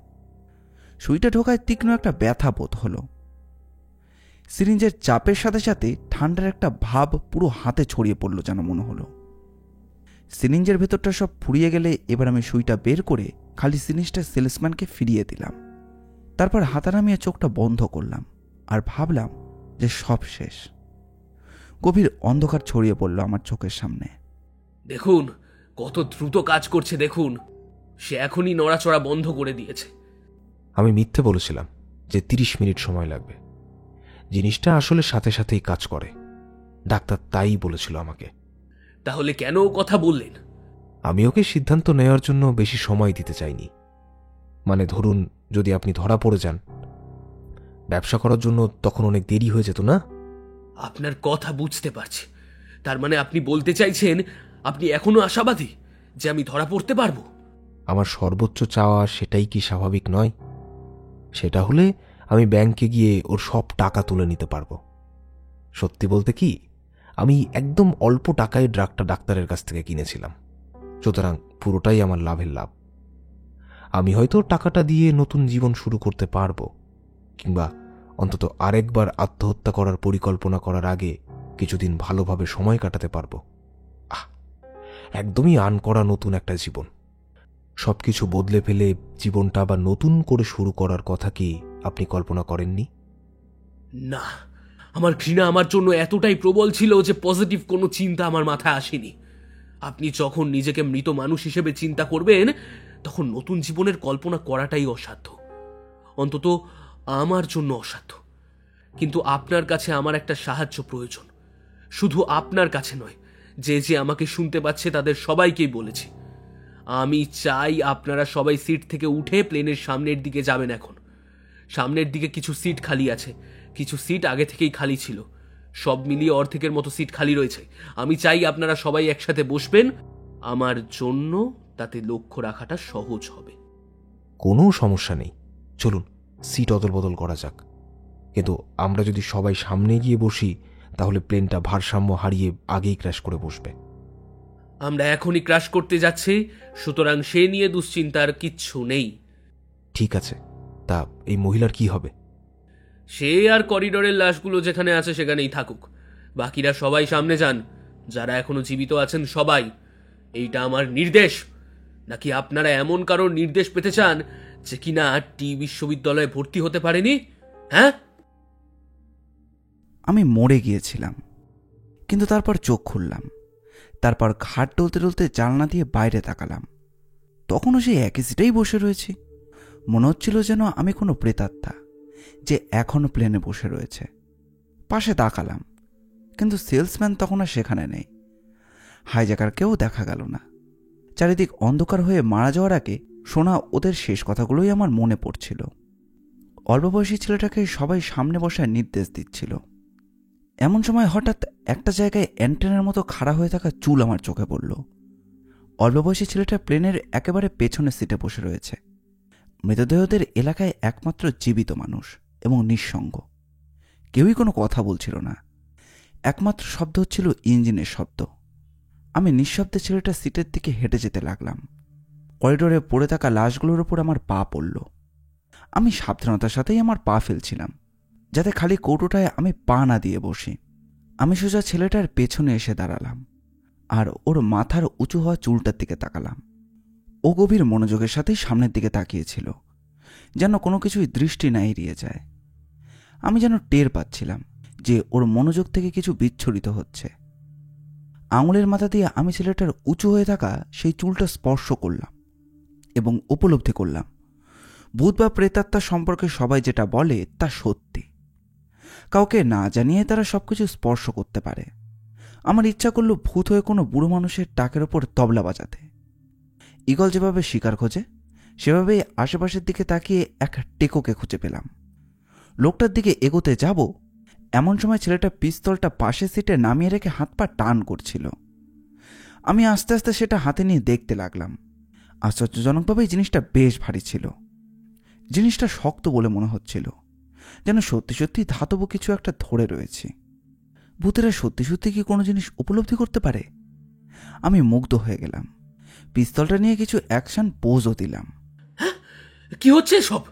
Speaker 1: সুইটা ঢোকায় তীক্ষ্ণ একটা ব্যথা বোধ হলো। সিরিঞ্জের চাপের সাথে সাথে ঠান্ডার একটা ভাব পুরো হাতে ছড়িয়ে পড়ল যেন মনে হলো। সিরিঞ্জের ভেতরটা সব ফুরিয়ে গেলে এবার আমি সুইটা বের করে খালি সিরিঞ্জটা সেলসম্যানকে ফিরিয়ে দিলাম। তারপর হাতা নামিয়ে চোখটা বন্ধ করলাম আর ভাবলাম যে সব শেষ। গভীর অন্ধকার ছড়িয়ে পড়ল আমার চোখের সামনে।
Speaker 4: দেখুন কত দ্রুত কাজ করছে, দেখুন সে এখনই নড়াচড়া বন্ধ করে দিয়েছে।
Speaker 2: আমি মিথ্যে বলেছিলাম যে 30 মিনিট সময় লাগবে। জিনিসটা আসলে সাথে সাথেই কাজ করে। ডাক্তার তাই বলেছিল আমাকে।
Speaker 4: তাহলে কেন ও কথা বললেন?
Speaker 2: আমি ওকে সিদ্ধান্ত নেওয়ার জন্য বেশি সময় দিতে চাইনি। মানে ধরুন, যদি আপনি ধরা পড়ে যান, ব্যবসা করার জন্য তখন অনেক দেরি হয়ে যেত না?
Speaker 4: আপনার কথা বুঝতে পারছি। তার মানে আপনি বলতে চাইছেন আপনি এখনো আশাবাদী যে আমি ধরা পড়তে পারবো?
Speaker 2: আমার সর্বোচ্চ চাওয়া সেটাই কি স্বাভাবিক নয়? সেটা হলে আমি ব্যাংকে গিয়ে ওর সব টাকা তুলে নিতে পারবো। সত্যি বলতে কি, আমি একদম অল্প টাকায় ড্রাগটা ডাক্তারের কাছ থেকে কিনেছিলাম। সুতরাং পুরোটাই আমার লাভের লাভ। আমি হয়তো টাকাটা দিয়ে নতুন জীবন শুরু করতে পারবো, কিংবা অন্তত আরেকবার আত্মহত্যা করার পরিকল্পনা করার আগে কিছুদিন ভালোভাবে সময় কাটাতে পারবো। একদমই আন করা নতুন একটা জীবন। সবকিছু বদলে ফেলে জীবনটা আবার নতুন করে শুরু করার কথা কি আপনি কল্পনা করেননি?
Speaker 4: না, আমার ঘৃণা আমার জন্য এতটাই প্রবল ছিল যে পজিটিভ কোনো চিন্তা আমার মাথায় আসেনি। আপনি যখন নিজেকে মৃত মানুষ হিসেবে চিন্তা করবেন, তখন নতুন জীবনের কল্পনা করাটাই অসাধ্য, অন্তত আমার জন্য অসাধ্য। কিন্তু আপনার কাছে আমার একটা সাহায্য প্রয়োজন, শুধু আপনার কাছে নয়, যে যে আমাকে শুনতে পাচ্ছে তাদের সবাইকেই বলেছি। আমি চাই আপনারা সবাই সিট থেকে উঠে প্লেনের সামনের দিকে যাবেন। এখন সামনের দিকে কিছু সিট খালি আছে, কিছু সিট আগে থেকেই খালি ছিল, সব মিলিয়ে অর্ধেকের মতো সিট খালি রয়েছে। আমি চাই আপনারা সবাই একসাথে বসবেন, আমার জন্য তাতে লক্ষ্য রাখাটা সহজ হবে।
Speaker 2: কোনো সমস্যা নেই, চলুন সিট অদল বদল করা যাক। কিন্তু আমরা যদি সবাই সামনে গিয়ে বসি, তাহলে প্লেনটা ভারসাম্য হারিয়ে আগেই ক্র্যাশ করে বসবে।
Speaker 4: আমরা এখনই ক্রাশ করতে যাচ্ছি, সুতরাং সে নিয়ে দুশ্চিন্তার কিচ্ছু নেই।
Speaker 2: ঠিক আছে, তা এই মহিলার কি হবে?
Speaker 4: সে আর করিডোরের লাশগুলো যেখানে আছে সেখানেই থাকুক, বাকিরা সবাই সামনে যান। যারা এখনো জীবিত আছেন সবাই। এইটা আমার নির্দেশ। নাকি আপনারা এমন কারোর নির্দেশ পেতে চান যে কিনা টি বিশ্ববিদ্যালয়ে ভর্তি হতে পারেনি? হ্যাঁ,
Speaker 1: আমি মরে গিয়েছিলাম, কিন্তু তারপর চোখ খুললাম। তারপর ঘাট টলতে টলতে জানলা দিয়ে বাইরে তাকালাম। তখনও সেই একই সিটেই বসে রয়েছি। মনে হচ্ছিল যেন আমি কোনো প্রেতাত্মা যে এখনও প্লেনে বসে রয়েছে। পাশে তাকালাম, কিন্তু সেলসম্যান তখন আর সেখানে নেই। হাইজ্যাকারকেও দেখা গেল না। চারিদিক অন্ধকার হয়ে মারা যাওয়ার আগে শোনা ওদের শেষ কথাগুলোই আমার মনে পড়ছিল। অল্প বয়সী ছেলেটাকে সবাই সামনে বসার নির্দেশ দিচ্ছিল। এমন সময় হঠাৎ একটা জায়গায় অ্যান্টেনার মতো খাড়া হয়ে থাকা চুল আমার চোখে পড়ল। অল্প বয়সী ছেলেটা প্লেনের একেবারে পেছনের সিটে বসে রয়েছে। মৃতদেহদের এলাকায় একমাত্র জীবিত মানুষ এবং নিঃসঙ্গ। কেউই কোনো কথা বলছিল না। একমাত্র শব্দ হচ্ছিল ইঞ্জিনের শব্দ। আমি নিঃশব্দে ছেলেটা সিটের দিকে হেঁটে যেতে লাগলাম। করিডোরে পড়ে থাকা লাশগুলোর উপর আমার পা পড়ল। আমি সাবধানতার সাথেই আমার পা ফেলছিলাম, যাতে খালি কৌটোটায় আমি পা না দিয়ে বসি। আমি সোজা ছেলেটার পেছনে এসে দাঁড়ালাম আর ওর মাথার উঁচু হওয়া চুলটার দিকে তাকালাম। ও গভীর মনোযোগের সাথেই সামনের দিকে তাকিয়েছিল, যেন কোনো কিছুই দৃষ্টি না এড়িয়ে যায়। আমি যেন টের পাচ্ছিলাম যে ওর মনোযোগ থেকে কিছু বিচ্ছুরিত হচ্ছে। আঙুলের মাথা দিয়ে আমি ছেলেটার উঁচু হয়ে থাকা সেই চুলটা স্পর্শ করলাম এবং উপলব্ধি করলাম ভূত বা প্রেতাত্মা সম্পর্কে সবাই যেটা বলে তা সত্যি। কাউকে না জানিয়ে তারা সবকিছু স্পর্শ করতে পারে। আমার ইচ্ছা করলো ভূত হয়ে কোনো বুড়ো মানুষের টাকের ওপর তবলা বাজাতে। ঈগল যেভাবে শিকার খোঁজে, সেভাবেই আশেপাশের দিকে তাকিয়ে এক টেকোকে খুঁজে পেলাম। লোকটার দিকে এগোতে যাব, এমন সময় ছেলেটা পিস্তলটা পাশের সিটে নামিয়ে রেখে হাত পা টান করছিল। আমি আস্তে আস্তে সেটা হাতে নিয়ে দেখতে লাগলাম। আশ্চর্যজনকভাবেই জিনিসটা বেশ ভারী ছিল। জিনিসটা শক্ত বলে মনে হচ্ছিল, যেন সত্যি সত্যি ধাতব কিছু একটা ধরে রয়েছে। ভূতেরা সত্যি সত্যি কি কোনো জিনিস উপলব্ধি করতে পারে? আমি মুগ্ধ হয়ে গেলাম। পিস্তলটা নিয়ে কিছু অ্যাকশন পোজও দিলাম।
Speaker 4: কি হচ্ছে সব?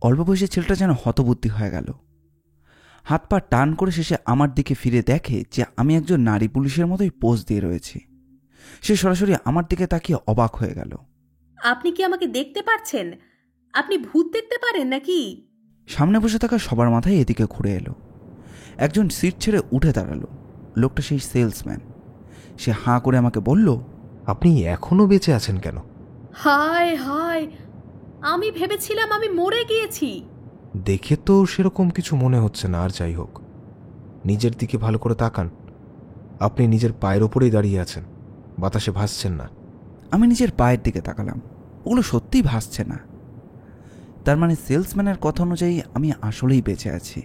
Speaker 1: অল্প বয়সী ছেলেটা যেন হতবুদ্ধি হয়ে গেল। হাত পা টান করে শেষে আমার দিকে ফিরে দেখে যে আমি একজন নারী পুলিশের মতোই পোজ দিয়ে রয়েছি। সে সরাসরি আমার দিকে তাকিয়ে অবাক হয়ে গেল।
Speaker 3: আপনি কি আমাকে দেখতে পাচ্ছেন? আপনি ভূত দেখতে পারেন নাকি?
Speaker 1: সামনে বসে থাকা সবার মাথায় এদিকে ঘুরে এলো। একজন সিট ছেড়ে উঠে দাঁড়ালো। লোকটা সেই সেলসম্যান। সে হাঁ করে আমাকে বলল,
Speaker 2: আপনি এখনো বেঁচে আছেন কেন?
Speaker 3: হায় হায়, আমি ভেবেছিলাম আমি মরে গিয়েছি।
Speaker 2: দেখে তো সেরকম কিছু মনে হচ্ছে না। আর যাই হোক, নিজের দিকে ভালো করে তাকান। আপনি নিজের পায়ের ওপরেই দাঁড়িয়ে আছেন, বাতাসে ভাসছেন না।
Speaker 1: আমি নিজের পায়ের দিকে তাকালাম। ওগুলো সত্যিই ভাসছে না। তার মানে সেলসম্যানের কথা অনুযায়ী আমি আসলেই বেঁচে আছি।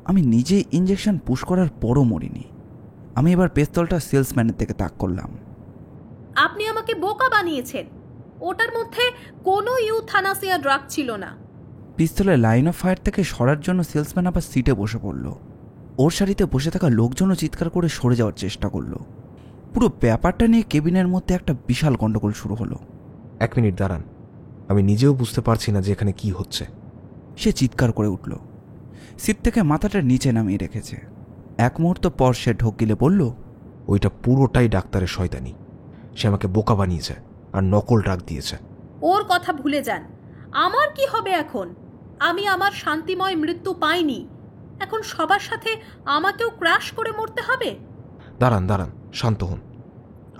Speaker 1: আমি নিজে ইঞ্জেকশন পুশ করার পরও মরিনি। আমি এবার পিস্তলটা সেলসম্যানের দিকে তাক করলাম।
Speaker 3: আপনি আমাকে বোকা বানিয়েছেন। ওটার মধ্যে কোনো ইউথানাসিয়া ড্রাগ ছিল না।
Speaker 1: পিস্তলের লাইন অফ ফায়ার থেকে সরার জন্য সেলসম্যান আবার সিটে বসে পড়ল। ওর সারিতে বসে থাকা লোকজনও চিৎকার করে সরে যাওয়ার চেষ্টা করলো। পুরো ব্যাপারটা নিয়ে কেবিনের মধ্যে একটা বিশাল গন্ডগোল শুরু হলো।
Speaker 2: 1 মিনিট দাঁড়ান, আমি নিজেও বুঝতে পারছি না যে এখানে কি হচ্ছে।
Speaker 1: সে চিৎকার করে উঠল। সিট থেকে মাথাটা নিচে নামিয়ে রেখেছে। এক মুহূর্ত পর সে ঢোক গিলে বলল,
Speaker 2: ওইটা পুরোটাই ডাক্তারের শয়তানি। সে আমাকে বোকা বানিয়েছে আর নকল ড্রাগ দিয়েছে।
Speaker 3: ওর কথা ভুলে যান। আমার কি হবে এখন? আমি আমার শান্তিময় মৃত্যু পাইনি, এখন সবার সাথে আমাকেও ক্রাশ করে মরতে হবে?
Speaker 2: দাঁড়ান দাঁড়ান, শান্ত হন।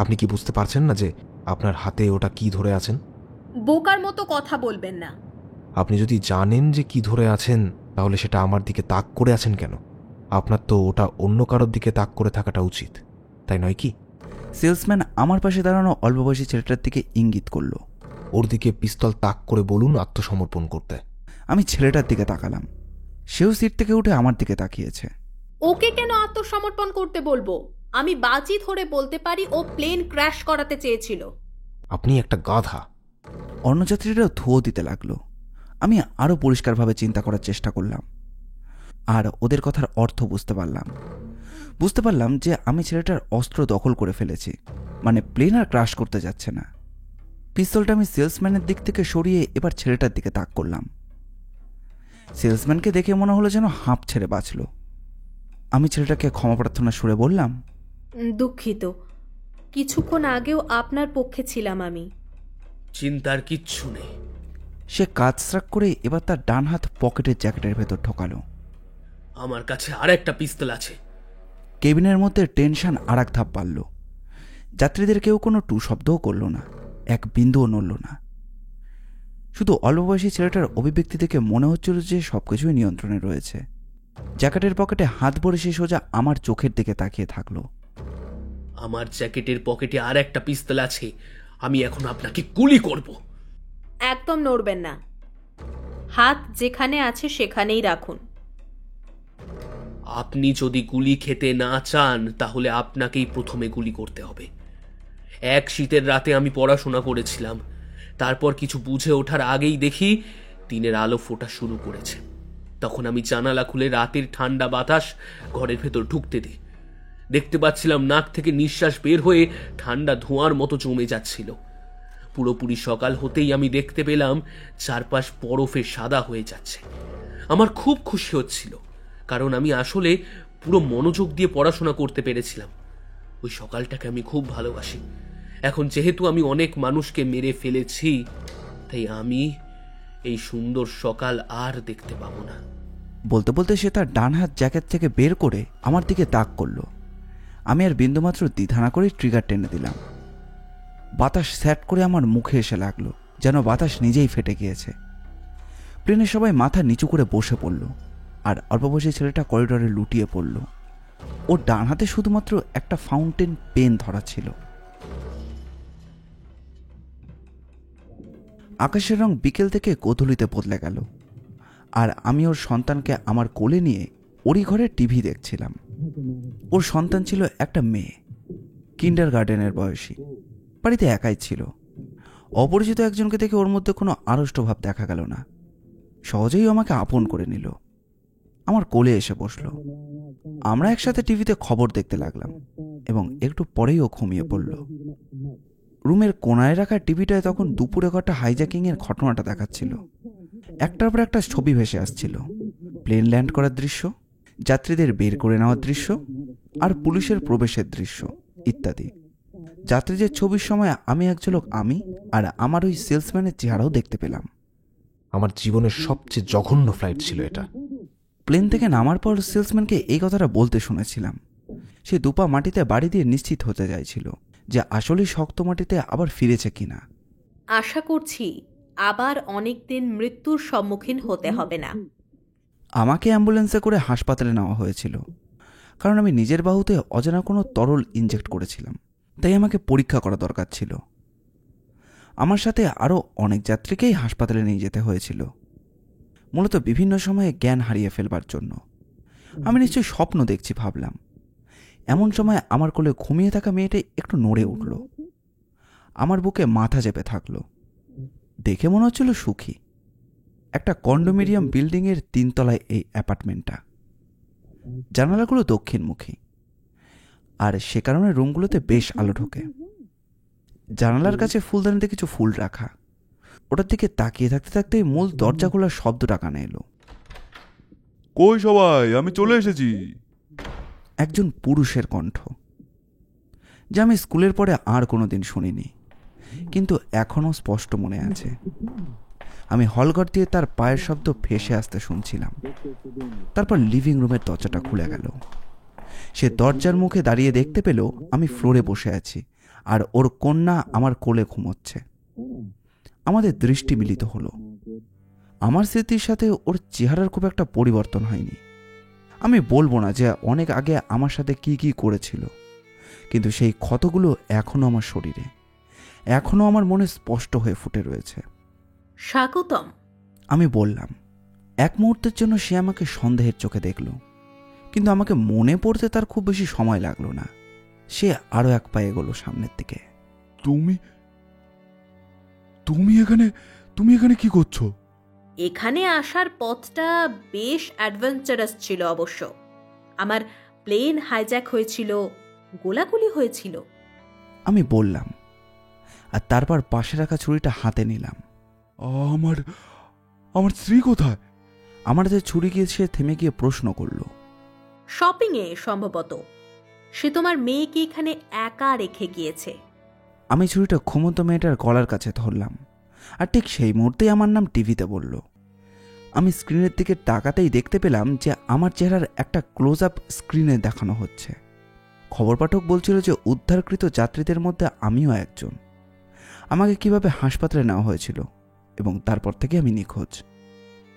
Speaker 2: আপনি কি বুঝতে পারছেন না যে আপনার হাতে ওটা কি ধরে আছেন?
Speaker 3: বোকার মতো কথা বলবেন না।
Speaker 2: আপনি যদি জানেন যে কি ধরে আছেন, তাহলে সেটা আমার দিকে তাক করে আছেন কেন? আপনার তো ওটা অন্য কারোর দিকে তাক করে থাকাটা উচিত, তাই নয় কি?
Speaker 1: সেলসম্যান আমার পাশে দাঁড়ানো অল্প বয়সী ছেলেটার দিকে ইঙ্গিত করলো।
Speaker 2: ওর দিকে পিস্তল তাক করে বলুন আত্মসমর্পণ করতে।
Speaker 1: আমি ছেলেটার দিকে তাকালাম, সেও সিট থেকে উঠে আমার দিকে তাকিয়েছে।
Speaker 3: ওকে কেন আত্মসমর্পণ করতে বলবো? আমি বাজি ধরে বলতে পারি ও প্লেন ক্র্যাশ করাতে চেয়েছিল।
Speaker 2: আপনি একটা গাধা।
Speaker 1: অন্য যাত্রীরাও ধুয়ো দিতে লাগলো। আমি আরও পরিষ্কারভাবে চিন্তা করার চেষ্টা করলাম, আর ওদের কথার অর্থ বুঝতে পারলাম যে আমি ছেলেটার অস্ত্র দখল করে ফেলেছি, মানে প্লেন আর ক্রাশ করতে যাচ্ছে না। পিস্তলটা আমি সেলসম্যানের দিক থেকে সরিয়ে এবার ছেলেটার দিকে তাক করলাম। সেলসম্যানকে দেখে মনে হলো যেন হাঁপ ছেড়ে বাঁচল। আমি ছেলেটাকে ক্ষমা প্রার্থনা সুরে বললাম,
Speaker 3: দুঃখিত, কিছুক্ষণ আগেও আপনার পক্ষে ছিলাম আমি।
Speaker 4: চিন্তার কিচ্ছু নেই।
Speaker 1: সে কাজরাক করে এবার তার ডান হাত পকেটের জ্যাকেটের ভেতর ঢোকালো।
Speaker 4: আমার কাছে আর একটা পিস্তল আছে।
Speaker 1: কেবিনের মধ্যে টেনশন আর এক ধাপ বাড়ল। যাত্রীদের কেউ কোনো টু শব্দও করল না, এক বিন্দুও নড়ল না। শুধু অল্প বয়সী ছেলেটার অভিব্যক্তি থেকে মনে হচ্ছিল যে সবকিছুই নিয়ন্ত্রণে রয়েছে। জ্যাকেটের পকেটে হাত ভরে সে সোজা আমার চোখের দিকে তাকিয়ে থাকলো।
Speaker 4: আমার জ্যাকেটের পকেটে আর একটা পিস্তল আছে, আমি এখন আপনাকে গুলি করব।
Speaker 3: একদম নড়বেন না, হাত যেখানে আছে সেখানেই রাখুন।
Speaker 4: আপনি যদি গুলি খেতে না চান তাহলে আপনাকেই প্রথমে গুলি করতে হবে। এক শীতের রাতে আমি পড়াশোনা করেছিলাম, তারপর কিছু বুঝে ওঠার আগেই দেখি দিনের আলো ফোটা শুরু করেছে। তখন আমি জানালা খুলে রাতের ঠান্ডা বাতাস ঘরের ভেতর ঢুকতে দিই। দেখতে পাচ্ছিলাম নাক থেকে নিঃশ্বাস বের হয়ে ঠান্ডা ধোঁয়ার মতো জমে যাচ্ছিল। পুরোপুরি সকাল হতেই আমি দেখতে পেলাম চারপাশ বরফে সাদা হয়ে যাচ্ছে। আমার খুব খুশি হচ্ছিল, কারণ আমি আসলে পুরো মনোযোগ দিয়ে পড়াশোনা করতে পেরেছিলাম। ওই সকালটাকে আমি খুব ভালোবাসি। এখন যেহেতু আমি অনেক মানুষকে মেরে ফেলেছি, তাই আমি এই সুন্দর সকাল আর দেখতে পাবো না।
Speaker 1: বলতে বলতে সে তার ডান হাত জ্যাকেট থেকে বের করে আমার দিকে তাক করলো। আমি আর বিন্দুমাত্র দ্বিধা না করে ট্রিগার টেনে দিলাম। বাতাস স্যাট করে আমার মুখে এসে লাগলো, যেন বাতাস নিজেই ফেটে গিয়েছে। প্লেনে সবাই মাথা নিচু করে বসে পড়ল, আর অল্প বয়সী ছেলেটা করিডোরে লুটিয়ে পড়ল। ওর ডান হাতে শুধুমাত্র একটা ফাউন্টেন পেন ধরা ছিল। আকাশের রং বিকেল থেকে গোধূলিতে বদলে গেল, আর আমি ওর সন্তানকে আমার কোলে নিয়ে ওরই ঘরে টিভি দেখছিলাম। ওর সন্তান ছিল একটা মেয়ে, কিন্ডার গার্ডেনের বয়সী, বাড়িতে একাই ছিল। অপরিচিত একজনকে দেখে ওর মধ্যে কোনো আড়ষ্ট ভাব দেখা গেল না। সহজেই আমাকে আপন করে নিল, আমার কোলে এসে বসল। আমরা একসাথে টিভিতে খবর দেখতে লাগলাম, এবং একটু পরেই ও ঘুমিয়ে পড়ল। রুমের কোনায় রাখা টিভিটায় তখন দুপুরে ঘটা হাইজ্যাকিংয়ের ঘটনাটা দেখাচ্ছিল। একটার পর একটা ছবি ভেসে আসছিল। প্লেন ল্যান্ড করার দৃশ্য, যাত্রীদের বের করে নেওয়ার দৃশ্য, আর পুলিশের প্রবেশের দৃশ্য ইত্যাদি। যাত্রীদের ছবির সময় আমি এক ঝলক আমি আর আমার ওই সেলসম্যানের চেহারাও দেখতে পেলাম।
Speaker 2: আমার জীবনের সবচেয়ে জঘন্য ফ্লাইট ছিল এটা।
Speaker 1: প্লেন থেকে নামার পর সেলসম্যানকে এই কথাটা বলতে শুনেছিলাম। সে দুপা মাটিতে বাড়ি দিয়ে নিশ্চিত হতে চাইছিল যে আসলেই শক্ত মাটিতে আবার ফিরেছে কিনা।
Speaker 3: আশা করছি আবার অনেকদিন মৃত্যুর সম্মুখীন হতে হবে না।
Speaker 1: আমাকে অ্যাম্বুলেন্সে করে হাসপাতালে নেওয়া হয়েছিল, কারণ আমি নিজের বাহুতে অজানা কোনো তরল ইনজেক্ট করেছিলাম, তাই আমাকে পরীক্ষা করা দরকার ছিল। আমার সাথে আরও অনেক যাত্রীকেই হাসপাতালে নিয়ে যেতে হয়েছিল, মূলত বিভিন্ন সময়ে জ্ঞান হারিয়ে ফেলবার জন্য। আমি নিশ্চয়ই স্বপ্ন দেখছি ভাবলাম। এমন সময় আমার কোলে ঘুমিয়ে থাকা মেয়েটা একটু নড়ে উঠল, আমার বুকে মাথা চেপে থাকলো। দেখে মনে হচ্ছিল সুখী। একটা কন্ডোমিনিয়াম বিল্ডিংয়ের 3 তলায় এই অ্যাপার্টমেন্টটা। জানালাগুলো দক্ষিণমুখী, আর সে কারণে রুমগুলোতে বেশ আলো ঢোকে। জানালার কাছে ফুলদানিতে কিছু ফুল রাখা। ওটার দিকে তাকিয়ে থাকতে থাকতেই মূল দরজা খোলার শব্দটা কানে এলো।
Speaker 6: কই সবাই, আমি চলে এসেছি।
Speaker 1: একজন পুরুষের কণ্ঠ, যা আমি স্কুলের পরে আর কোনোদিন শুনিনি। কিন্তু এখনও স্পষ্ট মনে আছে। আমি হলঘর দিয়ে তার পায়ের শব্দ ভেসে আসতে শুনছিলাম। তারপর লিভিং রুমের দরজাটা খুলে গেল। সে দরজার মুখে দাঁড়িয়ে দেখতে পেল আমি ফ্লোরে বসে আছি আর ওর কন্যা আমার কোলে ঘুমোচ্ছে। আমাদের দৃষ্টি মিলিত হলো। আমার স্মৃতির সাথে ওর চেহারার খুব একটা পরিবর্তন হয়নি। আমি বলবো না যে অনেক আগে আমার সাথে কি কি করেছিল, কিন্তু সেই ক্ষতগুলো এখনো আমার শরীরে, এখনো আমার মনে স্পষ্ট হয়ে ফুটে রয়েছে।
Speaker 3: স্বাগতম,
Speaker 1: আমি বললাম। এক মুহূর্তের জন্য সে আমাকে সন্দেহের চোখে দেখল, কিন্তু আমাকে মনে পড়তে তার খুব বেশি সময় লাগলো না। সে আরো এক পা এগোলো সামনের দিকে।
Speaker 6: তুমি তুমি এখানে তুমি এখানে কি করছো?
Speaker 3: এখানে আসার পথটা বেশ অ্যাডভেঞ্চারাস ছিল অবশ্য। আমার প্লেন হাইজ্যাক হয়েছিল, গোলাগুলি হয়েছিল।
Speaker 1: আমি বললাম, আর তারপর পাশে রাখা ছুরিটা হাতে নিলাম।
Speaker 6: আমার আমার স্ত্রী কোথায়?
Speaker 1: আমার যে ছুরি গিয়ে সে থেমে গিয়ে প্রশ্ন করল।
Speaker 3: শপিংয়ে সম্ভবত। সে তোমার মেয়েকে এখানে একা রেখে গিয়েছে।
Speaker 1: আমি ছুরিটা ঘুমন্ত মেয়েটার গলার কাছে ধরলাম, আর ঠিক সেই মুহূর্তেই আমার নাম টিভিতে বলল। আমি স্ক্রিনের দিকে তাকাতেই দেখতে পেলাম যে আমার চেহারার একটা ক্লোজ আপ স্ক্রিনে দেখানো হচ্ছে। খবর পাঠক বলছিল যে উদ্ধারকৃত যাত্রীদের মধ্যে আমিও একজন। আমাকে কিভাবে হাসপাতালে নেওয়া হয়েছিল এবং তারপর থেকে আমি নিখোঁজ।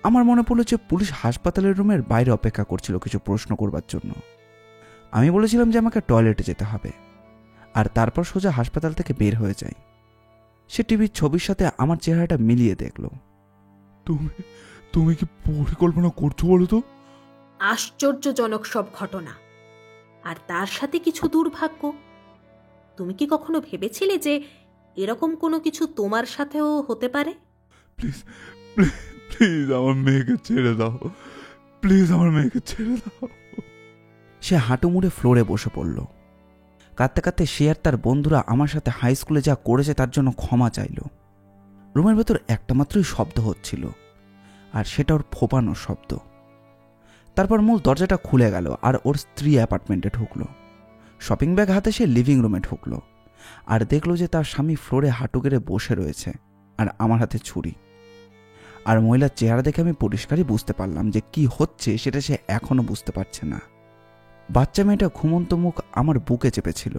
Speaker 1: আমার মনে পড়ল যে পুলিশ হাসপাতালের রুমের বাইরে অপেক্ষা করছিল কিছু প্রশ্ন করবার জন্য। আমি বলেছিলাম যে আমাকে টয়লেটে যেতে হবে, আর তারপর সোজা হাসপাতাল থেকে বের হয়ে যাই। সে টিভির ছবির সাথে আমার চেহারাটা মিলিয়ে দেখল।
Speaker 6: তুমি কি পরিকল্পনা করছো বলো তো?
Speaker 3: আশ্চর্যজনক সব ঘটনা, আর তার সাথে কিছু দুর্ভাগ্য। তুমি কি কখনো ভেবেছিলে যে এরকম কোনো কিছু তোমার সাথেও হতে পারে?
Speaker 6: প্লিজ প্লিজ আমার মেয়েকে ছেড়ে দাও, প্লিজ আমার মেয়েকে ছেড়ে দাও।
Speaker 1: সে হাঁটু মুড়ে ফ্লোরে বসে পড়ল। কাঁদতে কাঁদতে সে আর তার বন্ধুরা আমার সাথে হাই স্কুলে যা করেছে তার জন্য ক্ষমা চাইল। রুমের ভেতর একটা মাত্রই শব্দ হচ্ছিল, আর সেটা ওর ফোপানোর শব্দ। তারপর মূল দরজাটা খুলে গেল আর ওর স্ত্রী অ্যাপার্টমেন্টে ঢুকলো। শপিং ব্যাগ হাতে সে লিভিং রুমে ঢুকলো আর দেখলো যে তার স্বামী ফ্লোরে হাঁটু গেড়ে বসে রয়েছে আর আমার হাতে ছুরি। আর মহিলার চেহারা দেখে আমি পরিষ্কারই বুঝতে পারলাম যে কি হচ্ছে সেটা সে এখনো বুঝতে পারছে না। বাচ্চা মেয়েটা ঘুমন্ত মুখ আমার বুকে চেপেছিল।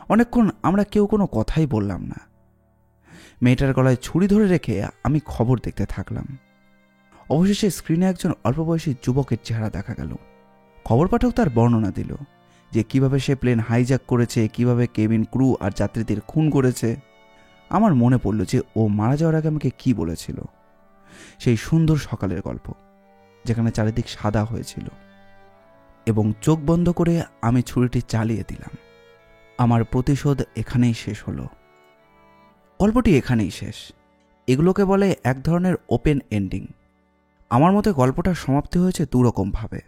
Speaker 1: অনেকক্ষণ আমরা কেউ কোনো কথাই বললাম না। মেয়েটার গলায় ছুরি ধরে রেখে আমি খবর দেখতে থাকলাম। অবশেষে স্ক্রিনে একজন অল্প বয়সী যুবকের চেহারা দেখা গেল। খবর পাঠক তার বর্ণনা দিল যে কিভাবে সে প্লেন হাইজ্যাক করেছে, কিভাবে কেবিন ক্রু আর যাত্রীদের খুন করেছে। আমার মনে পড়ল যে ও মারা যাওয়ার আগে আমাকে কি বলেছিল, সেই সুন্দর সকালের গল্প যেখানে চারিদিক সাদা হয়েছিল। এবং চোখ বন্ধ করে আমি ছুরিটি চালিয়ে দিলাম। আমার প্রতিশোধ এখানেই শেষ হলো। গল্পটি এখানেই শেষ। এগুলোকে বলে এক ধরনের ওপেন এন্ডিং। আমার মতে গল্পটার সমাপ্তি হয়েছে দুরকমভাবে।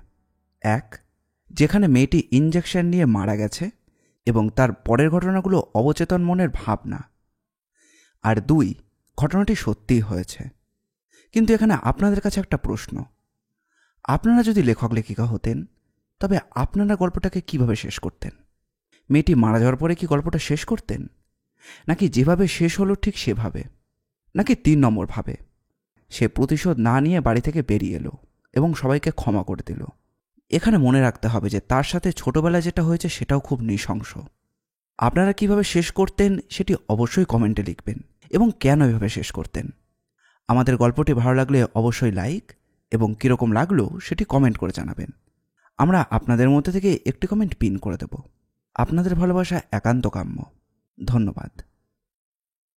Speaker 1: এক, যেখানে মেয়েটি ইনজেকশন নিয়ে মারা গেছে এবং তার পরের ঘটনাগুলো অবচেতন মনের ভাবনা। আর দুই, ঘটনাটি সত্যিই হয়েছে। কিন্তু এখানে আপনাদের কাছে একটা প্রশ্ন, আপনারা যদি লেখক লেখিকা হতেন তবে আপনারা গল্পটাকে কিভাবে শেষ করতেন? মেয়েটি মারা যাওয়ার পরে কি গল্পটা শেষ করতেন, নাকি যেভাবে শেষ হলো ঠিক সেভাবে, নাকি 3 নম্বর ভাবে সে প্রতিশোধ না নিয়ে বাড়ি থেকে বেরিয়ে এলো এবং সবাইকে ক্ষমা করে দিল? এখানে মনে রাখতে হবে যে তার সাথে ছোটবেলায় যেটা হয়েছে সেটাও খুব নৃশংস। আপনারা কিভাবে শেষ করতেন সেটি অবশ্যই কমেন্টে লিখবেন এবং কেন এভাবে শেষ করতেন। আমাদের গল্পটি ভালো লাগলে অবশ্যই লাইক এবং কীরকম লাগলো সেটি কমেন্ট করে জানাবেন। আমরা আপনাদের মধ্যে থেকে একটি কমেন্ট পিন করে দেব। আপনাদের ভালোবাসা একান্ত কাম্য। ধন্যবাদ।